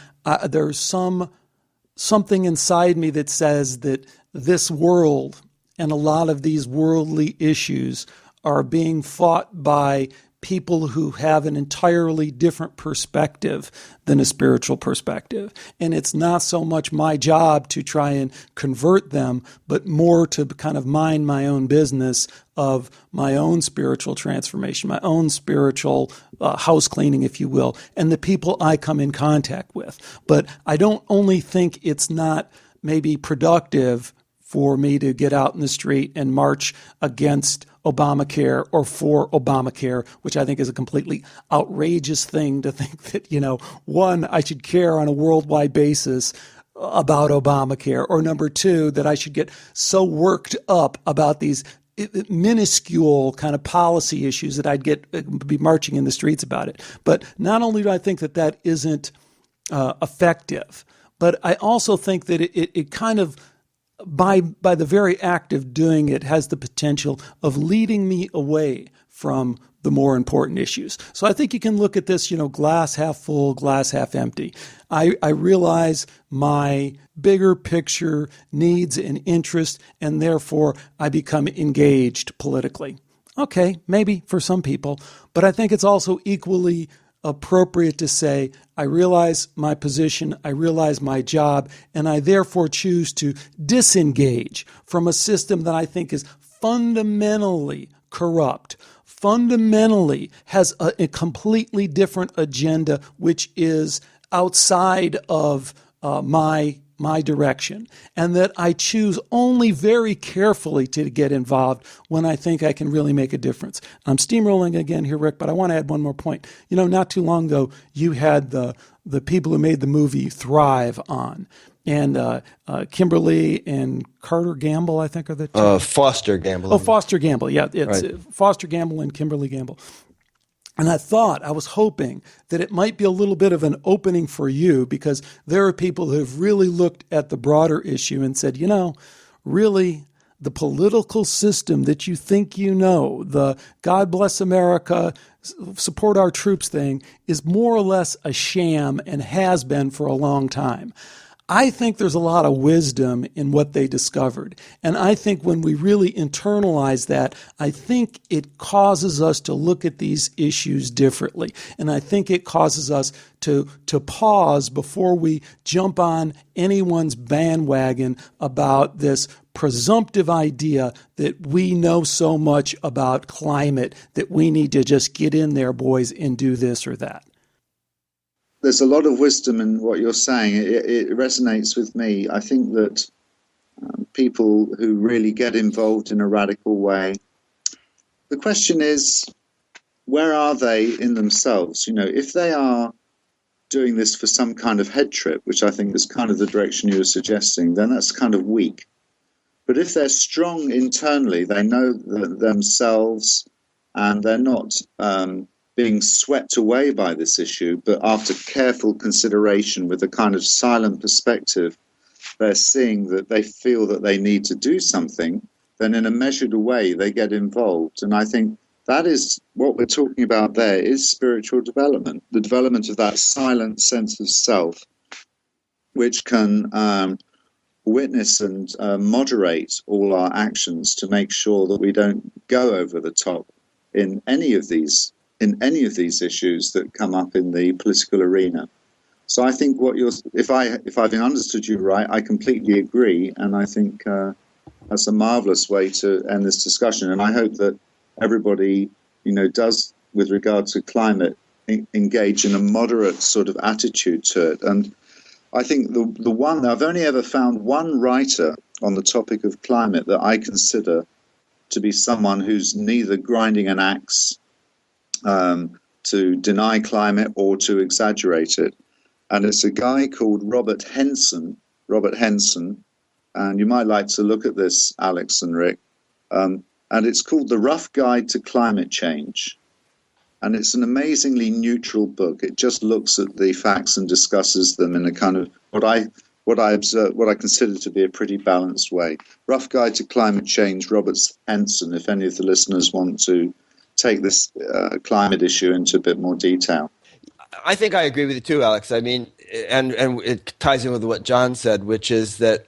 there's something inside me that says that this world and a lot of these worldly issues are being fought by people who have an entirely different perspective than a spiritual perspective. And it's not so much my job to try and convert them, but more to kind of mind my own business of my own spiritual transformation, my own spiritual house cleaning, if you will, and the people I come in contact with. But I don't only think it's not maybe productive for me to get out in the street and march against Obamacare or for Obamacare, which I think is a completely outrageous thing to think that, one, I should care on a worldwide basis about Obamacare, or number two, that I should get so worked up about these minuscule kind of policy issues that I'd be marching in the streets about it. But not only do I think that isn't effective, but I also think that it kind of, by the very act of doing it, has the potential of leading me away from the more important issues. So I think you can look at this, glass half full, glass half empty. I realize my bigger picture needs and interest, and therefore I become engaged politically. Okay, maybe for some people, but I think it's also equally appropriate to say, I realize my position, I realize my job, and I therefore choose to disengage from a system that I think is fundamentally corrupt, fundamentally has a completely different agenda, which is outside of my direction, and that I choose only very carefully to get involved when I think I can really make a difference. I'm steamrolling again here, Rick, but I want to add one more point. Not too long ago, you had the people who made the movie Thrive on, and Kimberly and Carter Gamble, I think, are the two. Foster Gamble. Oh, Foster Gamble. Yeah, it's right. Foster Gamble and Kimberly Gamble. And I was hoping that it might be a little bit of an opening for you, because there are people who have really looked at the broader issue and said, really, the political system that you think the God bless America, support our troops thing, is more or less a sham and has been for a long time. I think there's a lot of wisdom in what they discovered. And I think when we really internalize that, I think it causes us to look at these issues differently. And I think it causes us to pause before we jump on anyone's bandwagon about this presumptive idea that we know so much about climate that we need to just get in there, boys, and do this or that. There's a lot of wisdom in what you're saying. It resonates with me. I think that people who really get involved in a radical way, the question is, where are they in themselves? If they are doing this for some kind of head trip, which I think is kind of the direction you were suggesting, then that's kind of weak. But if they're strong internally, they know themselves, and they're not being swept away by this issue, but after careful consideration with a kind of silent perspective, they're seeing that they feel that they need to do something, then in a measured way they get involved. And I think that is what we're talking about there, is spiritual development, the development of that silent sense of self, which can witness and moderate all our actions to make sure that we don't go over the top in any of these issues that come up in the political arena. So I think if I've understood you right, I completely agree, and I think that's a marvelous way to end this discussion. And I hope that everybody, does, with regard to climate, engage in a moderate sort of attitude to it. And I think the one, I've only ever found one writer on the topic of climate that I consider to be someone who's neither grinding an axe to deny climate or to exaggerate it. And it's a guy called Robert Henson, and you might like to look at this, Alex and Rick. And it's called The Rough Guide to Climate Change. And it's an amazingly neutral book. It just looks at the facts and discusses them in a kind of what I consider to be a pretty balanced way. Rough Guide to Climate Change, Robert Henson, if any of the listeners want to take this climate issue into a bit more detail. I think I agree with you too, Alex. I mean, and it ties in with what John said, which is that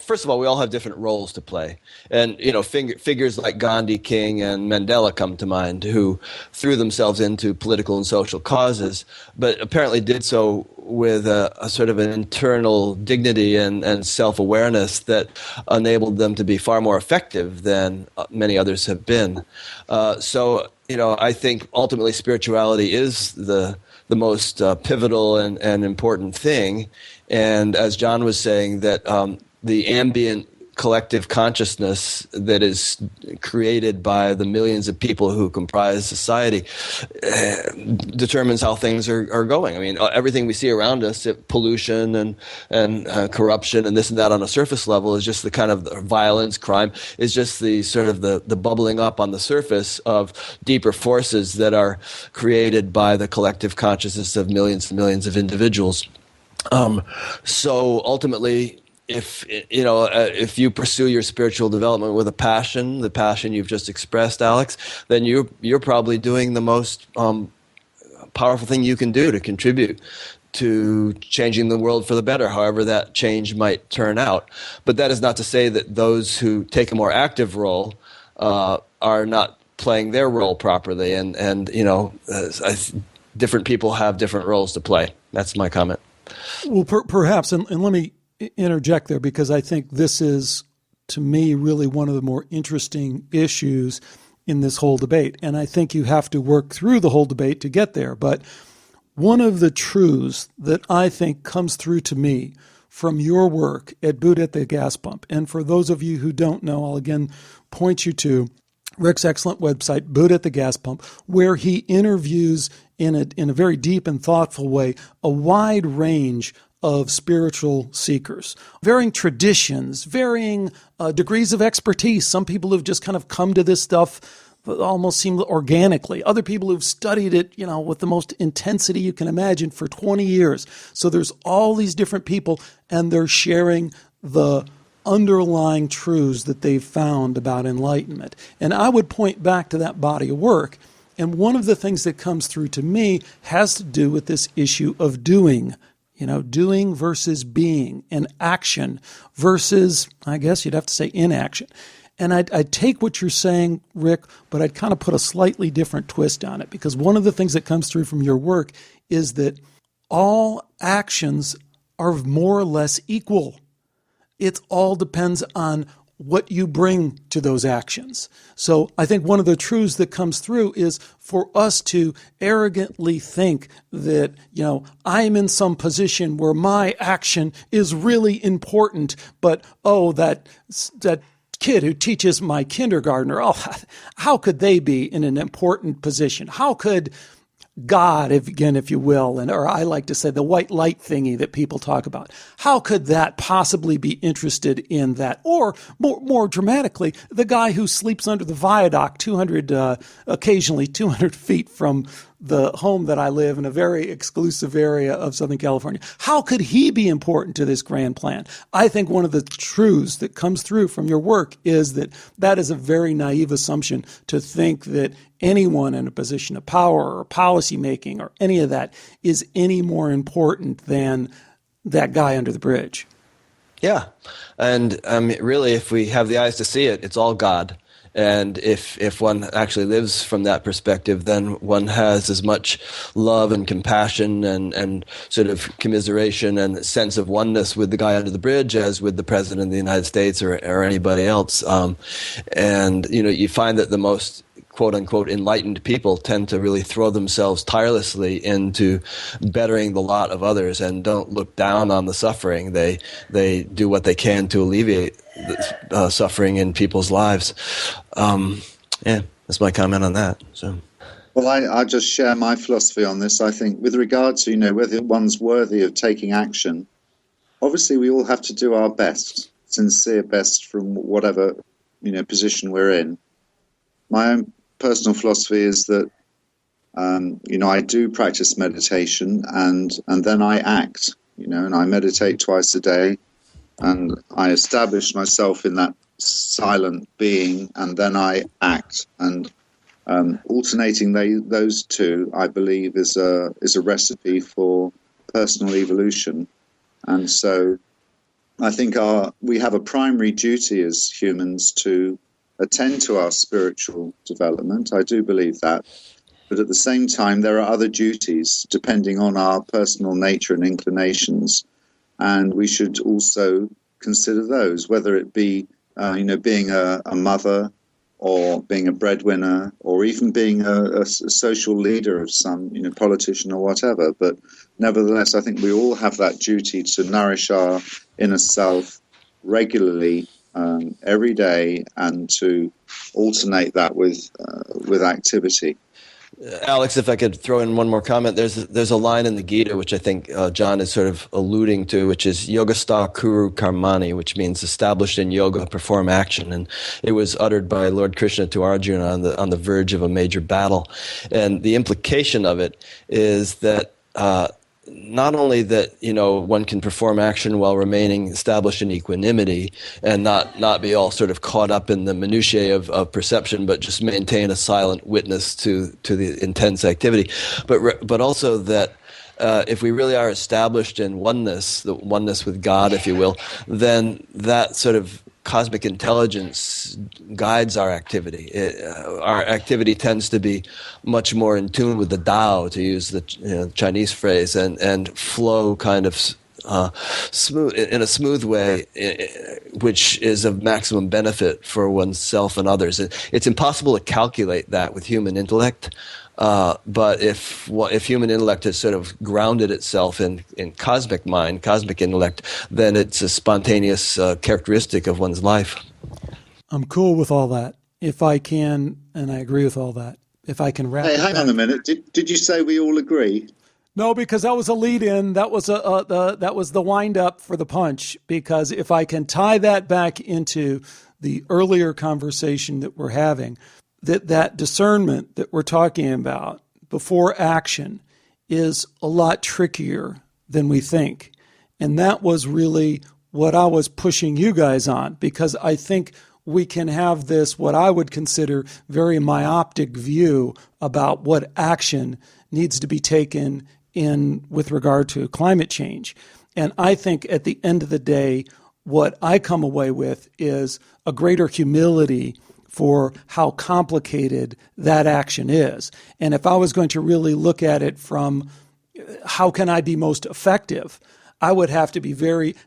first of all, we all have different roles to play. And, figures like Gandhi, King, and Mandela come to mind, who threw themselves into political and social causes, but apparently did so with a sort of an internal dignity and self-awareness that enabled them to be far more effective than many others have been. I think ultimately spirituality is the most pivotal and important thing. And as John was saying, that the ambient collective consciousness that is created by the millions of people who comprise society determines how things are going. I mean, everything we see around us, pollution and corruption and this and that on a surface level is just the kind of violence, crime, is just the sort of the bubbling up on the surface of deeper forces that are created by the collective consciousness of millions and millions of individuals. So ultimately, if you pursue your spiritual development with the passion you've just expressed, Alex, then you're probably doing the most powerful thing you can do to contribute to changing the world for the better, however that change might turn out. But that is not to say that those who take a more active role are not playing their role properly. And different people have different roles to play. That's my comment. Well, perhaps, and let me interject there, because I think this is, to me, really one of the more interesting issues in this whole debate. And I think you have to work through the whole debate to get there. But one of the truths that I think comes through to me from your work at Buddha at the Gas Pump, and for those of you who don't know, I'll again point you to Rick's excellent website, Buddha at the Gas Pump, where he interviews in a very deep and thoughtful way a wide range of spiritual seekers, varying traditions, varying degrees of expertise. Some people who've just kind of come to this stuff almost seem organically. Other people who've studied it, with the most intensity you can imagine for 20 years. So there's all these different people, and they're sharing the underlying truths that they've found about enlightenment. And I would point back to that body of work. And one of the things that comes through to me has to do with this issue of doing. Doing versus being, and action versus, I guess you'd have to say, inaction. And I'd take what you're saying, Rick, but I'd kind of put a slightly different twist on it, because one of the things that comes through from your work is that all actions are more or less equal. It all depends on what you bring to those actions. So I think one of the truths that comes through is for us to arrogantly think that, I'm in some position where my action is really important, but, that kid who teaches my kindergartner, how could they be in an important position? How could God, if you will, or I like to say the white light thingy that people talk about, how could that possibly be interested in that? Or more dramatically, the guy who sleeps under the viaduct occasionally 200 feet from the home that I live in, a very exclusive area of Southern California. How could he be important to this grand plan? I think one of the truths that comes through from your work is that is a very naive assumption to think that anyone in a position of power or policy making or any of that is any more important than that guy under the bridge. Yeah. And really, if we have the eyes to see it, it's all God. And if one actually lives from that perspective, then one has as much love and compassion and sort of commiseration and sense of oneness with the guy under the bridge as with the president of the United States or anybody else. And you find that the most quote-unquote enlightened people tend to really throw themselves tirelessly into bettering the lot of others and don't look down on the suffering. They do what they can to alleviate the suffering in people's lives. That's my comment on that. So. Well, I just share my philosophy on this. I think with regard to, whether one's worthy of taking action, obviously we all have to do our best, sincere best from whatever, position we're in. My own personal philosophy is that, I do practice meditation and then I act, and I meditate twice a day and I establish myself in that silent being and then I act. And alternating those two, I believe, is a recipe for personal evolution. And so I think we have a primary duty as humans to attend to our spiritual development. I do believe that. But at the same time, there are other duties depending on our personal nature and inclinations. And we should also consider those, whether it be, being a mother, or being a breadwinner, or even being a social leader of some, politician or whatever. But nevertheless, I think we all have that duty to nourish our inner self regularly, every day, and to alternate that with activity. Alex, if I could throw in one more comment, there's a line in the Gita which I think John is sort of alluding to, which is yogastha kuru karmani, which means established in yoga, perform action, and it was uttered by Lord Krishna to Arjuna on the verge of a major battle, and the implication of it is that not only that one can perform action while remaining established in equanimity and not be all sort of caught up in the minutiae of perception, but just maintain a silent witness to the intense activity, but also that if we really are established in oneness, the oneness with God, if you will, then that sort of cosmic intelligence guides our activity. Our activity tends to be much more in tune with the Tao, to use the Chinese phrase, and flow kind of smooth in a smooth way, which is of maximum benefit for oneself and others. It's impossible to calculate that with human intellect. But if human intellect has sort of grounded itself in cosmic mind, cosmic intellect, then it's a spontaneous characteristic of one's life. I'm cool with all that. If I can, and I agree with all that, if I can wrap it hang back. on a minute. Did you say we all agree? No, because that was a lead-in. That was that was the wind-up for the punch. Because if I can tie that back into the earlier conversation that we're having, that discernment that we're talking about before action is a lot trickier than we think. And that was really what I was pushing you guys on, because I think we can have this, what I would consider, very myopic view about what action needs to be taken in with regard to climate change. And I think at the end of the day, what I come away with is a greater humility for how complicated that action is. And if I was going to really look at it from how can I be most effective, I would have to be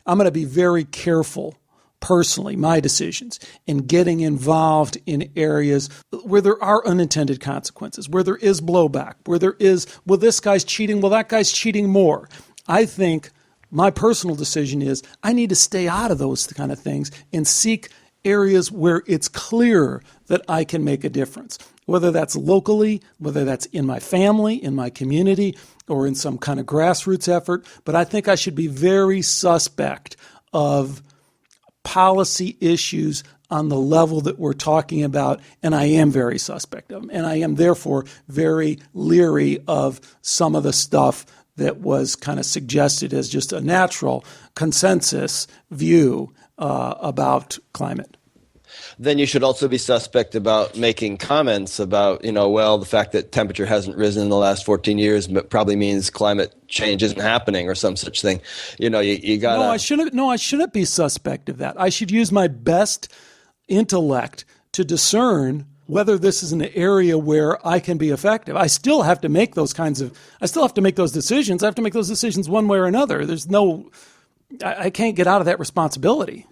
I'm going to be very careful personally, my decisions, in getting involved in areas where there are unintended consequences, where there is blowback, where there is, well, this guy's cheating, well, that guy's cheating more. I think my personal decision is I need to stay out of those kind of things and seek areas where it's clear that I can make a difference, whether that's locally, whether that's in my family, in my community, or in some kind of grassroots effort. But I think I should be very suspect of policy issues on the level that we're talking about, and I am very suspect of them. And I am therefore very leery of some of the stuff that was kind of suggested as just a natural consensus view about climate. Then you should also be suspect about making comments about, the fact that temperature hasn't risen in the last 14 years probably means climate change isn't happening or some such thing. You got to... No, I shouldn't be suspect of that. I should use my best intellect to discern whether this is an area where I can be effective. I still have to make those decisions. I have to make those decisions one way or another. I can't get out of that responsibility.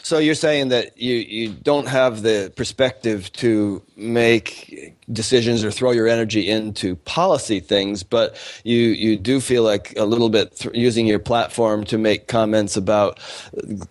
So you're saying that you don't have the perspective to make decisions or throw your energy into policy things, but you do feel like a little bit using your platform to make comments about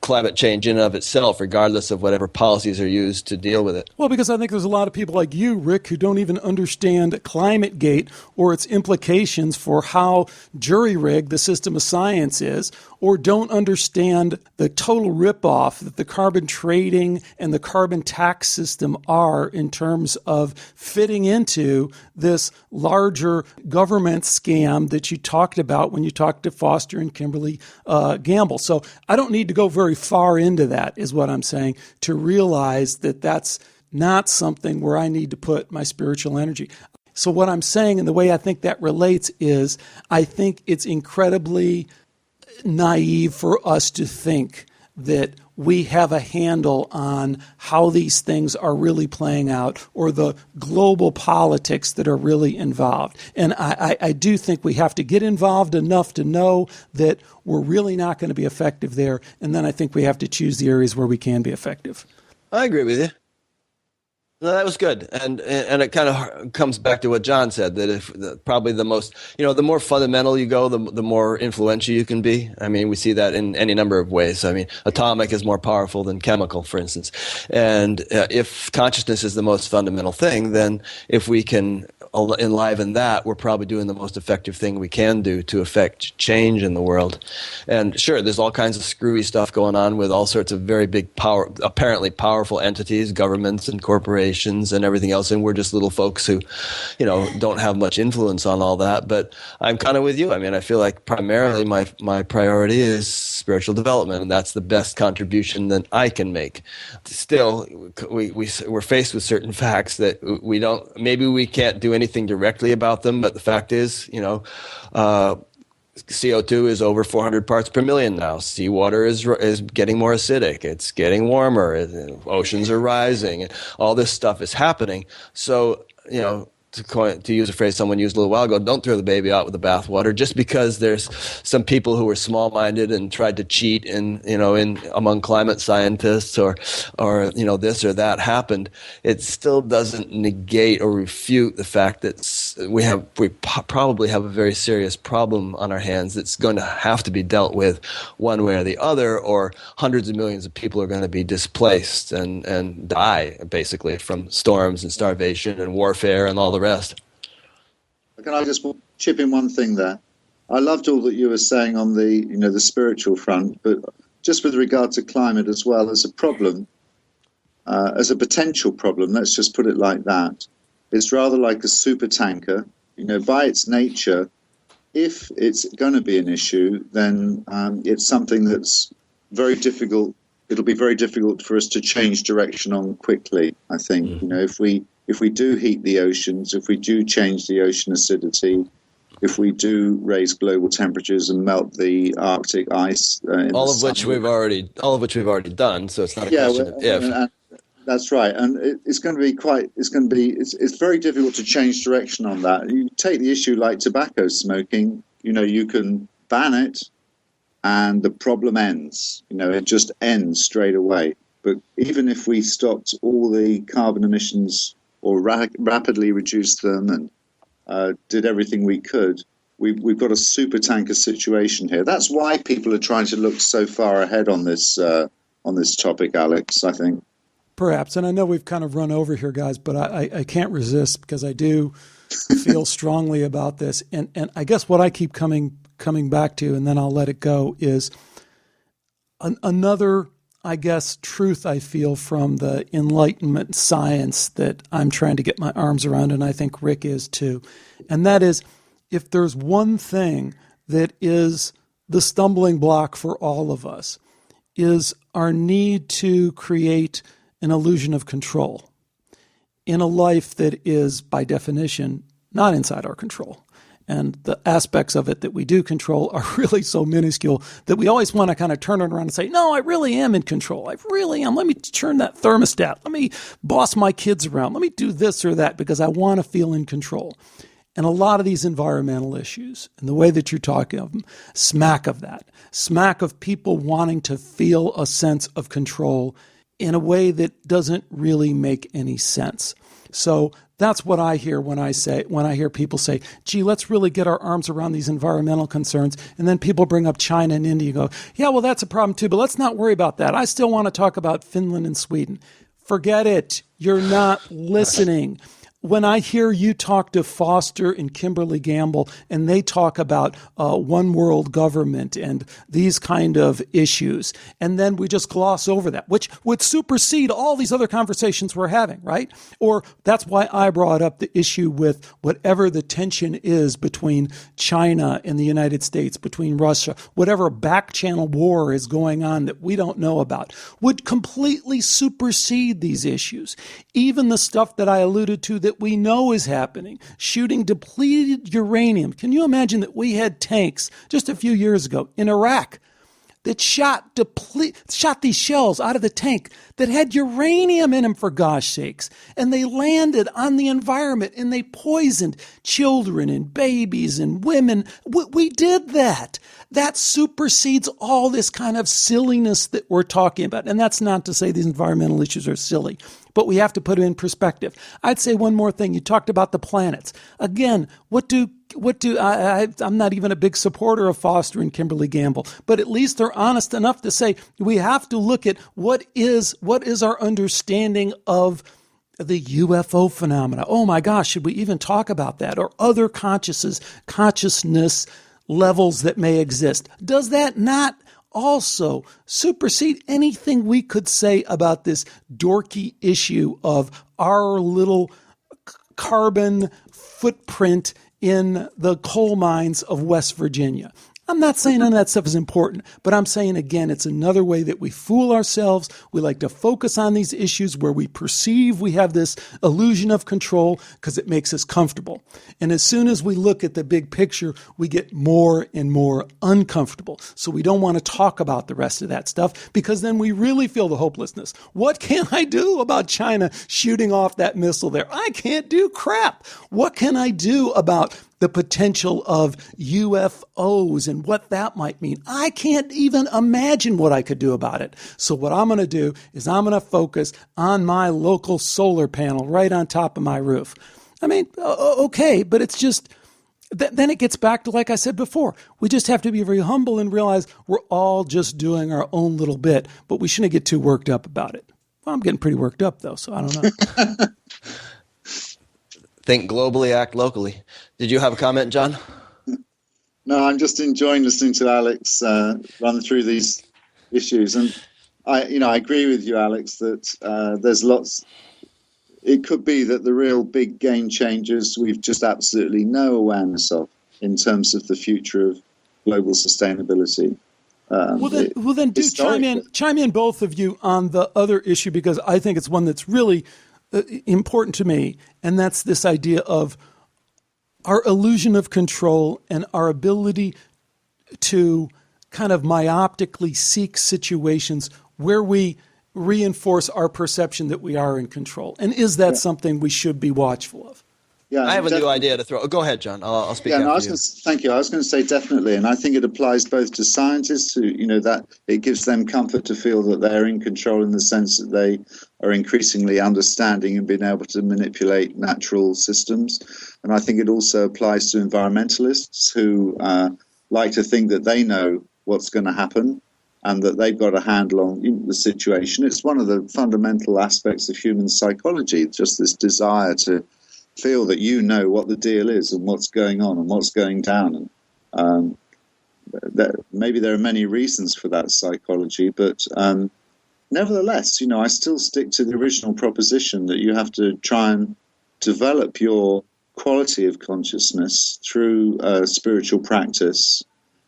climate change in and of itself, regardless of whatever policies are used to deal with it. Well, because I think there's a lot of people like you, Rick, who don't even understand ClimateGate or its implications for how jury-rigged the system of science is, or don't understand the total ripoff that the carbon trading and the carbon tax system are in terms of fitting into this larger government scam that you talked about when you talked to Foster and Kimberly Gamble. So I don't need to go very far into that, is what I'm saying, to realize that that's not something where I need to put my spiritual energy. So what I'm saying, and the way I think that relates, is I think it's incredibly naive for us to think that we have a handle on how these things are really playing out, or the global politics that are really involved. And I do think we have to get involved enough to know that we're really not going to be effective there. And then I think we have to choose the areas where we can be effective. I agree with you. No, that was good, and it kind of comes back to what John said, that if probably the most, the more fundamental you go, the more influential you can be. I mean, we see that in any number of ways. I mean, atomic is more powerful than chemical, for instance, and if consciousness is the most fundamental thing, then if we can enliven that, we're probably doing the most effective thing we can do to affect change in the world. And sure, there's all kinds of screwy stuff going on with all sorts of very big apparently powerful entities, governments and corporations and everything else, and we're just little folks who, don't have much influence on all that. But I'm kind of with you. I mean, I feel like primarily my priority is spiritual development, and that's the best contribution that I can make. Still, we're faced with certain facts that maybe we can't do anything directly about them, but the fact is, CO2 is over 400 parts per million now. Seawater is getting more acidic. It's getting warmer. Oceans are rising. And all this stuff is happening. So, to use a phrase someone used a little while ago, don't throw the baby out with the bathwater. Just because there's some people who were small-minded and tried to cheat among climate scientists or this or that happened, it still doesn't negate or refute the fact that we probably have a very serious problem on our hands that's going to have to be dealt with one way or the other, or hundreds of millions of people are going to be displaced and die basically from storms and starvation and warfare and all the rest. Can I just chip in one thing there? I loved all that you were saying on the spiritual front, but just with regard to climate as well as a problem, as a potential problem, let's just put it like that. It's rather like a super tanker. By its nature, if it's going to be an issue, then it's something that's very difficult. It'll be very difficult for us to change direction on quickly, I think. If we do heat the oceans, if we do change the ocean acidity, if we do raise global temperatures and melt the Arctic ice, all of which we've already done, so it's not a question of if. That's right, and it's very difficult to change direction on that. You take the issue like tobacco smoking, you can ban it, and the problem ends. It just ends straight away. But even if we stopped all the carbon emissions or rapidly reduced them and did everything we could, we've got a super tanker situation here. That's why people are trying to look so far ahead on this topic, Alex, I think. Perhaps, and I know we've kind of run over here, guys, but I can't resist because I do feel strongly about this. And I guess what I keep coming back to, and then I'll let it go, is another, I guess, truth I feel from the Enlightenment science that I'm trying to get my arms around, and I think Rick is too. And that is, if there's one thing that is the stumbling block for all of us, is our need to create an illusion of control in a life that is, by definition, not inside our control. And the aspects of it that we do control are really so minuscule that we always want to kind of turn it around and say, no, I really am in control. I really am. Let me turn that thermostat. Let me boss my kids around. Let me do this or that because I want to feel in control. And a lot of these environmental issues and the way that you're talking of them smack of that, smack of people wanting to feel a sense of control in a way that doesn't really make any sense. So that's what I hear when I hear people say, gee, let's really get our arms around these environmental concerns. And then people bring up China and India and go, yeah, well, that's a problem too, but let's not worry about that. I still want to talk about Finland and Sweden. Forget it. You're not listening. When I hear you talk to Foster and Kimberly Gamble and they talk about one world government and these kind of issues, and then we just gloss over that, which would supersede all these other conversations we're having, right? Or that's why I brought up the issue with whatever the tension is between China and the United States, between Russia, whatever back channel war is going on that we don't know about, would completely supersede these issues. Even the stuff that I alluded to that we know is happening, shooting depleted uranium. Can you imagine that we had tanks just a few years ago in Iraq that shot these shells out of the tank that had uranium in them, for gosh sakes. And they landed on the environment and they poisoned children and babies and women. We did that. That supersedes all this kind of silliness that we're talking about. And that's not to say these environmental issues are silly, but we have to put it in perspective. I'd say one more thing. You talked about the planets. Again, I'm not even a big supporter of Foster and Kimberly Gamble, but at least they're honest enough to say we have to look at what is our understanding of the UFO phenomena. Oh my gosh, should we even talk about that? Or other consciousness levels that may exist? Does that not also supersede anything we could say about this dorky issue of our little carbon footprint in the coal mines of West Virginia? I'm not saying none of that stuff is important, but I'm saying, again, it's another way that we fool ourselves. We like to focus on these issues where we perceive we have this illusion of control because it makes us comfortable. And as soon as we look at the big picture, we get more and more uncomfortable. So we don't want to talk about the rest of that stuff because then we really feel the hopelessness. What can I do about China shooting off that missile there? I can't do crap. What can I do about the potential of UFOs and what that might mean? I can't even imagine what I could do about it. So what I'm going to do is I'm going to focus on my local solar panel right on top of my roof. I mean, okay, but it's just, then it gets back to, like I said before, we just have to be very humble and realize we're all just doing our own little bit, but we shouldn't get too worked up about it. Well, I'm getting pretty worked up, though, so I don't know. Think globally, act locally. Did you have a comment, John? No, I'm just enjoying listening to Alex run through these issues, and I agree with you, Alex, that there's lots. It could be that the real big game changers we've just absolutely no awareness of in terms of the future of global sustainability. Well, then, do chime in, both of you, on the other issue, because I think it's one that's really important to me, and that's this idea of our illusion of control and our ability to kind of myopically seek situations where we reinforce our perception that we are in control. And is that something we should be watchful of? Yeah, I have a new idea to throw. Go ahead, John. I'll speak after you. Thank you. I was going to say definitely, and I think it applies both to scientists who, that it gives them comfort to feel that they're in control in the sense that they are increasingly understanding and being able to manipulate natural systems. And I think it also applies to environmentalists who like to think that they know what's going to happen and that they've got a handle on the situation. It's one of the fundamental aspects of human psychology, just this desire to feel that you know what the deal is and what's going on and what's going down. And maybe there are many reasons for that psychology, but nevertheless, I still stick to the original proposition that you have to try and develop your quality of consciousness through spiritual practice,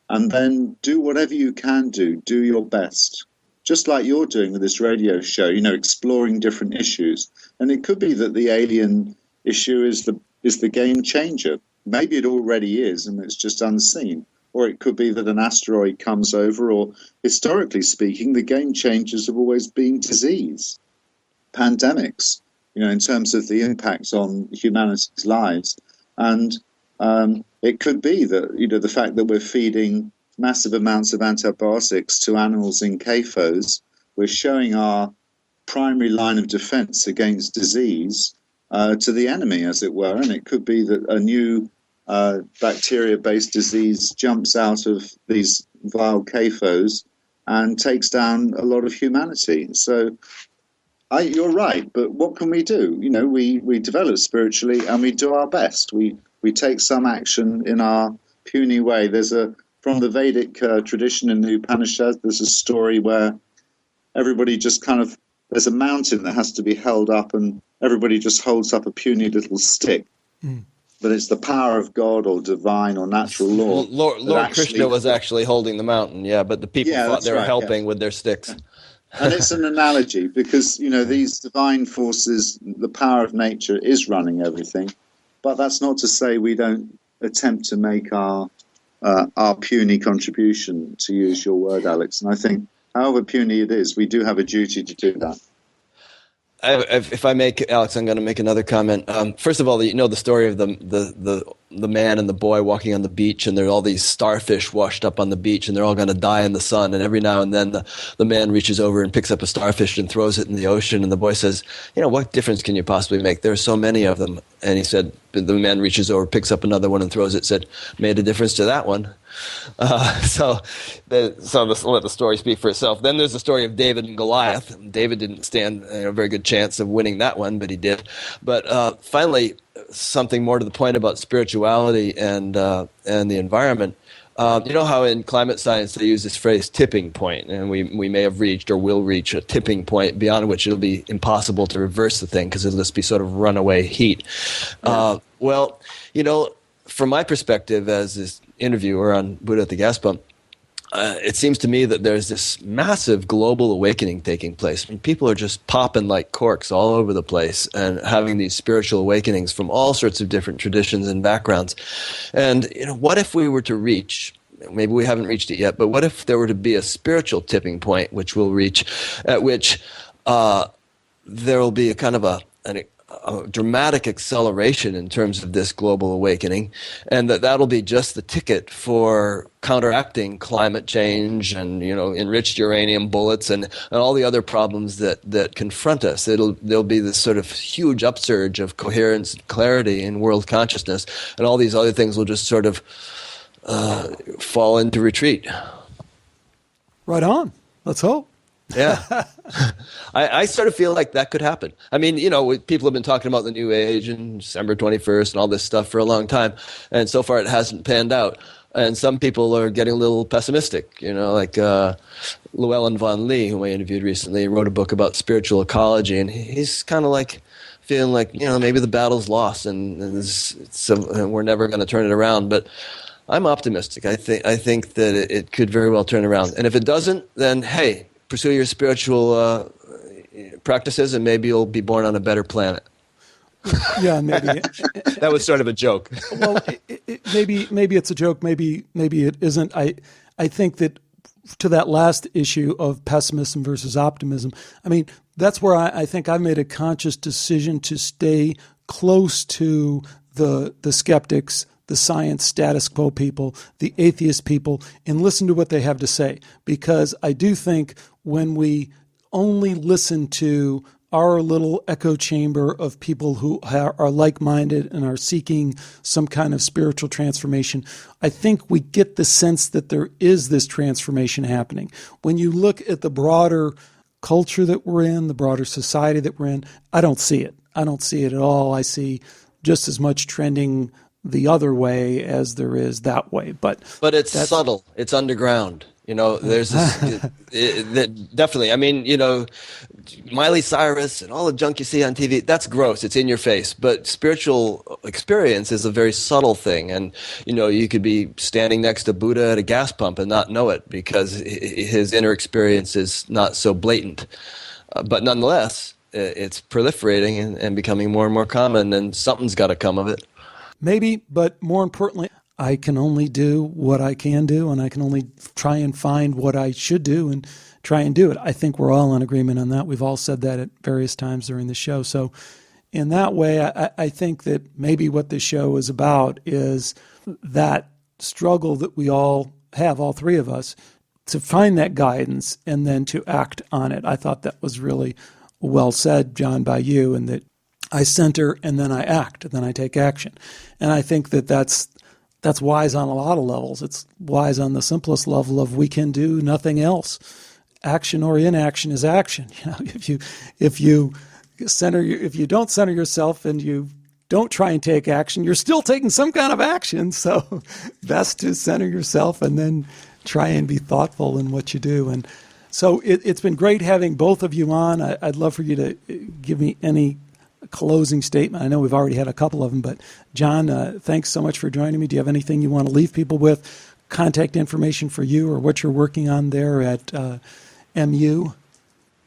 and then do whatever you can do your best. Just like you're doing with this radio show, exploring different issues. And it could be that the alien issue is the game changer. Maybe it already is and it's just unseen. Or it could be that an asteroid comes over, or historically speaking, the game changers have always been disease, pandemics, in terms of the impact on humanity's lives. And it could be that, the fact that we're feeding massive amounts of antibiotics to animals in CAFOs, we're showing our primary line of defense against disease to the enemy, as it were. And it could be that a new bacteria-based disease jumps out of these vile CAFOs and takes down a lot of humanity. So you're right, but what can we do? We develop spiritually and we do our best. We take some action in our puny way. From the Vedic tradition in the Upanishads, there's a story where everybody just there's a mountain that has to be held up and everybody just holds up a puny little stick. But it's the power of God or divine or natural law. Lord Krishna was actually holding the mountain, but the people thought they were helping with their sticks. And it's an analogy because, these divine forces, the power of nature is running everything. But that's not to say we don't attempt to make our our puny contribution, to use your word, Alex. And I think, however puny it is, we do have a duty to do that. If I make, Alex, I'm going to make another comment. First of all, you know the story of the man and the boy walking on the beach, and there are all these starfish washed up on the beach, and they're all going to die in the sun. And every now and then, the man reaches over and picks up a starfish and throws it in the ocean. And the boy says, what difference can you possibly make? There are so many of them. And he said, the man reaches over, picks up another one and throws it. Said, made a difference to that one. So let's let the story speak for itself. Then there's the story of David and Goliath. David didn't stand a very good chance of winning that one, but he did. But finally, something more to the point about spirituality and the environment. You know how in climate science they use this phrase tipping point, and we may have reached or will reach a tipping point beyond which it'll be impossible to reverse the thing because it'll just be sort of runaway heat. Yeah. Well, from my perspective as this interviewer on Buddha at the Gas Pump, it seems to me that there's this massive global awakening taking place. I mean, people are just popping like corks all over the place and having these spiritual awakenings from all sorts of different traditions and backgrounds. And what if we were to reach, maybe we haven't reached it yet, but what if there were to be a spiritual tipping point which we'll reach, at which there will be a kind of a dramatic acceleration in terms of this global awakening, and that'll be just the ticket for counteracting climate change and enriched uranium bullets and all the other problems that confront us. There'll be this sort of huge upsurge of coherence and clarity in world consciousness, and all these other things will just sort of fall into retreat. Right on. Let's hope. Yeah. I sort of feel like that could happen. I mean, people have been talking about the New Age and December 21st and all this stuff for a long time, and so far it hasn't panned out. And some people are getting a little pessimistic, like Llewellyn Von Lee, whom I interviewed recently, wrote a book about spiritual ecology, and he's kind of like feeling like, maybe the battle's lost and we're never going to turn it around. But I'm optimistic. I think that it could very well turn around. And if it doesn't, then hey, pursue your spiritual practices, and maybe you'll be born on a better planet. Yeah, maybe. That was sort of a joke. Well, maybe it's a joke. Maybe it isn't. I think that to that last issue of pessimism versus optimism, I mean, that's where I think I've made a conscious decision to stay close to the skeptics, the science status quo people, the atheist people, and listen to what they have to say. Because I do think when we only listen to our little echo chamber of people who are like-minded and are seeking some kind of spiritual transformation, I think we get the sense that there is this transformation happening. When you look at the broader culture that we're in, the broader society that we're in, I don't see it. I don't see it at all. I see just as much trending the other way as there is that way. But it's subtle. It's underground. There's this, definitely. I mean, Miley Cyrus and all the junk you see on TV, that's gross. It's in your face. But spiritual experience is a very subtle thing. And, you could be standing next to Buddha at a gas pump and not know it because his inner experience is not so blatant. But nonetheless, it's proliferating and becoming more and more common, and something's got to come of it. Maybe, but more importantly, I can only do what I can do, and I can only try and find what I should do and try and do it. I think we're all in agreement on that. We've all said that at various times during the show. So in that way, I think that maybe what this show is about is that struggle that we all have, all three of us, to find that guidance and then to act on it. I thought that was really well said, John, by you, and that I center and then I act, then I take action. And I think that that's wise on a lot of levels. It's wise on the simplest level of we can do nothing else. Action or inaction is action. If you don't center yourself and you don't try and take action, you're still taking some kind of action. So best to center yourself and then try and be thoughtful in what you do. And so it's been great having both of you on. I'd love for you to give me any closing statement. I know we've already had a couple of them, but John, thanks so much for joining me. Do you have anything you want to leave people with? Contact information for you or what you're working on there at MU?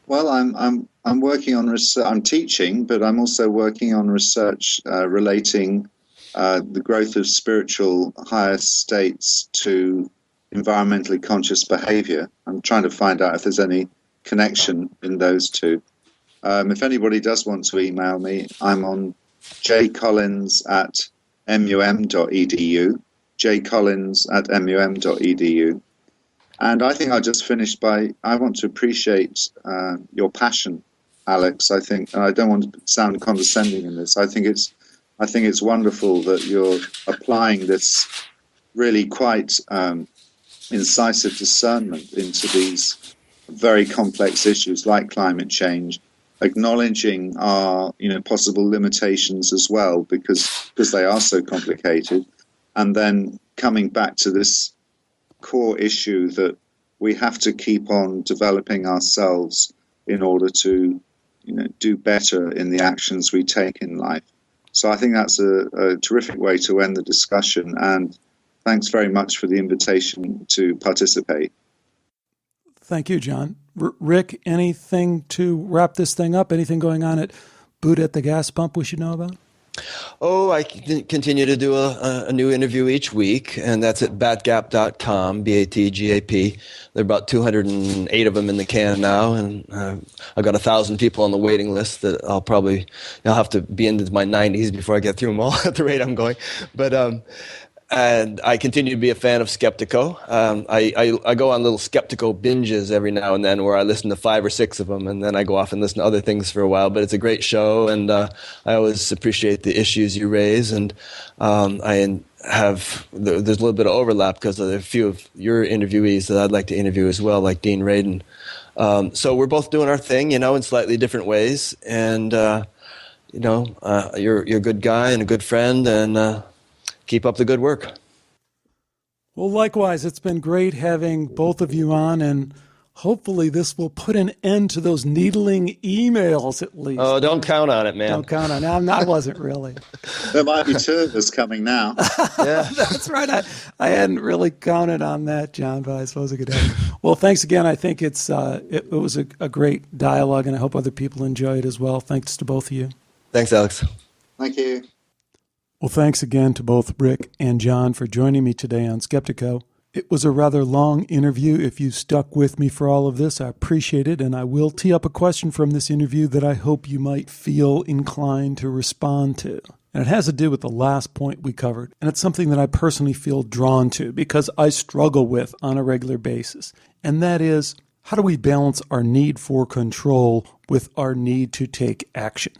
Well, I'm working on research. I'm teaching, but I'm also working on research relating the growth of spiritual higher states to environmentally conscious behavior. I'm trying to find out if there's any connection in those two. If anybody does want to email me, I'm on jcollins@mum.edu, jcollins@mum.edu. And I think I'll just finish I want to appreciate your passion, Alex. I think, and I don't want to sound condescending in this, I think it's wonderful that you're applying this really quite incisive discernment into these very complex issues like climate change, acknowledging our possible limitations as well because they are so complicated, and then coming back to this core issue that we have to keep on developing ourselves in order to do better in the actions we take in life. So I think that's a terrific way to end the discussion, and thanks very much for the invitation to participate. Thank you, John. Rick, anything to wrap this thing up? Anything going on at Buddha at the Gas Pump we should know about? Oh, I continue to do a new interview each week, and that's at batgap.com, BATGAP. There are about 208 of them in the can now, and I've got 1,000 people on the waiting list that I'll have to be into my 90s before I get through them all at the rate I'm going. But and I continue to be a fan of Skeptiko. I go on little Skeptiko binges every now and then where I listen to 5 or 6 of them, and then I go off and listen to other things for a while. But it's a great show, and I always appreciate the issues you raise. And there's a little bit of overlap because of a few of your interviewees that I'd like to interview as well, like Dean Radin. So we're both doing our thing, in slightly different ways. And, you're a good guy and a good friend, and keep up the good work. Well, likewise, it's been great having both of you on, and hopefully this will put an end to those needling emails at least. Oh, don't count on it, man. Don't count on it. I wasn't really. There might be 2 of us coming now. Yeah. That's right. I hadn't really counted on that, John, but I suppose it could happen. Well, thanks again. I think it was a great dialogue, and I hope other people enjoy it as well. Thanks to both of you. Thanks, Alex. Thank you. Well, thanks again to both Rick and John for joining me today on Skeptiko. It was a rather long interview. If you stuck with me for all of this, I appreciate it, and I will tee up a question from this interview that I hope you might feel inclined to respond to. And it has to do with the last point we covered, and it's something that I personally feel drawn to because I struggle with on a regular basis, and that is, how do we balance our need for control with our need to take action?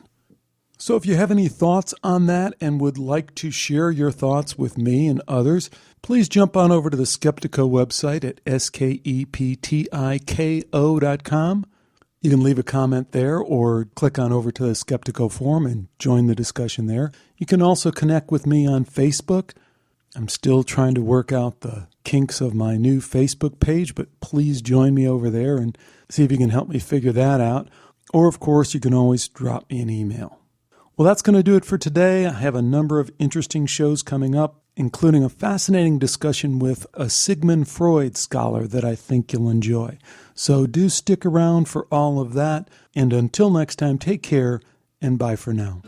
So if you have any thoughts on that and would like to share your thoughts with me and others, please jump on over to the Skeptiko website at skeptiko.com. You can leave a comment there or click on over to the Skeptiko forum and join the discussion there. You can also connect with me on Facebook. I'm still trying to work out the kinks of my new Facebook page, but please join me over there and see if you can help me figure that out. Or, of course, you can always drop me an email. Well, that's going to do it for today. I have a number of interesting shows coming up, including a fascinating discussion with a Sigmund Freud scholar that I think you'll enjoy. So do stick around for all of that. And until next time, take care and bye for now.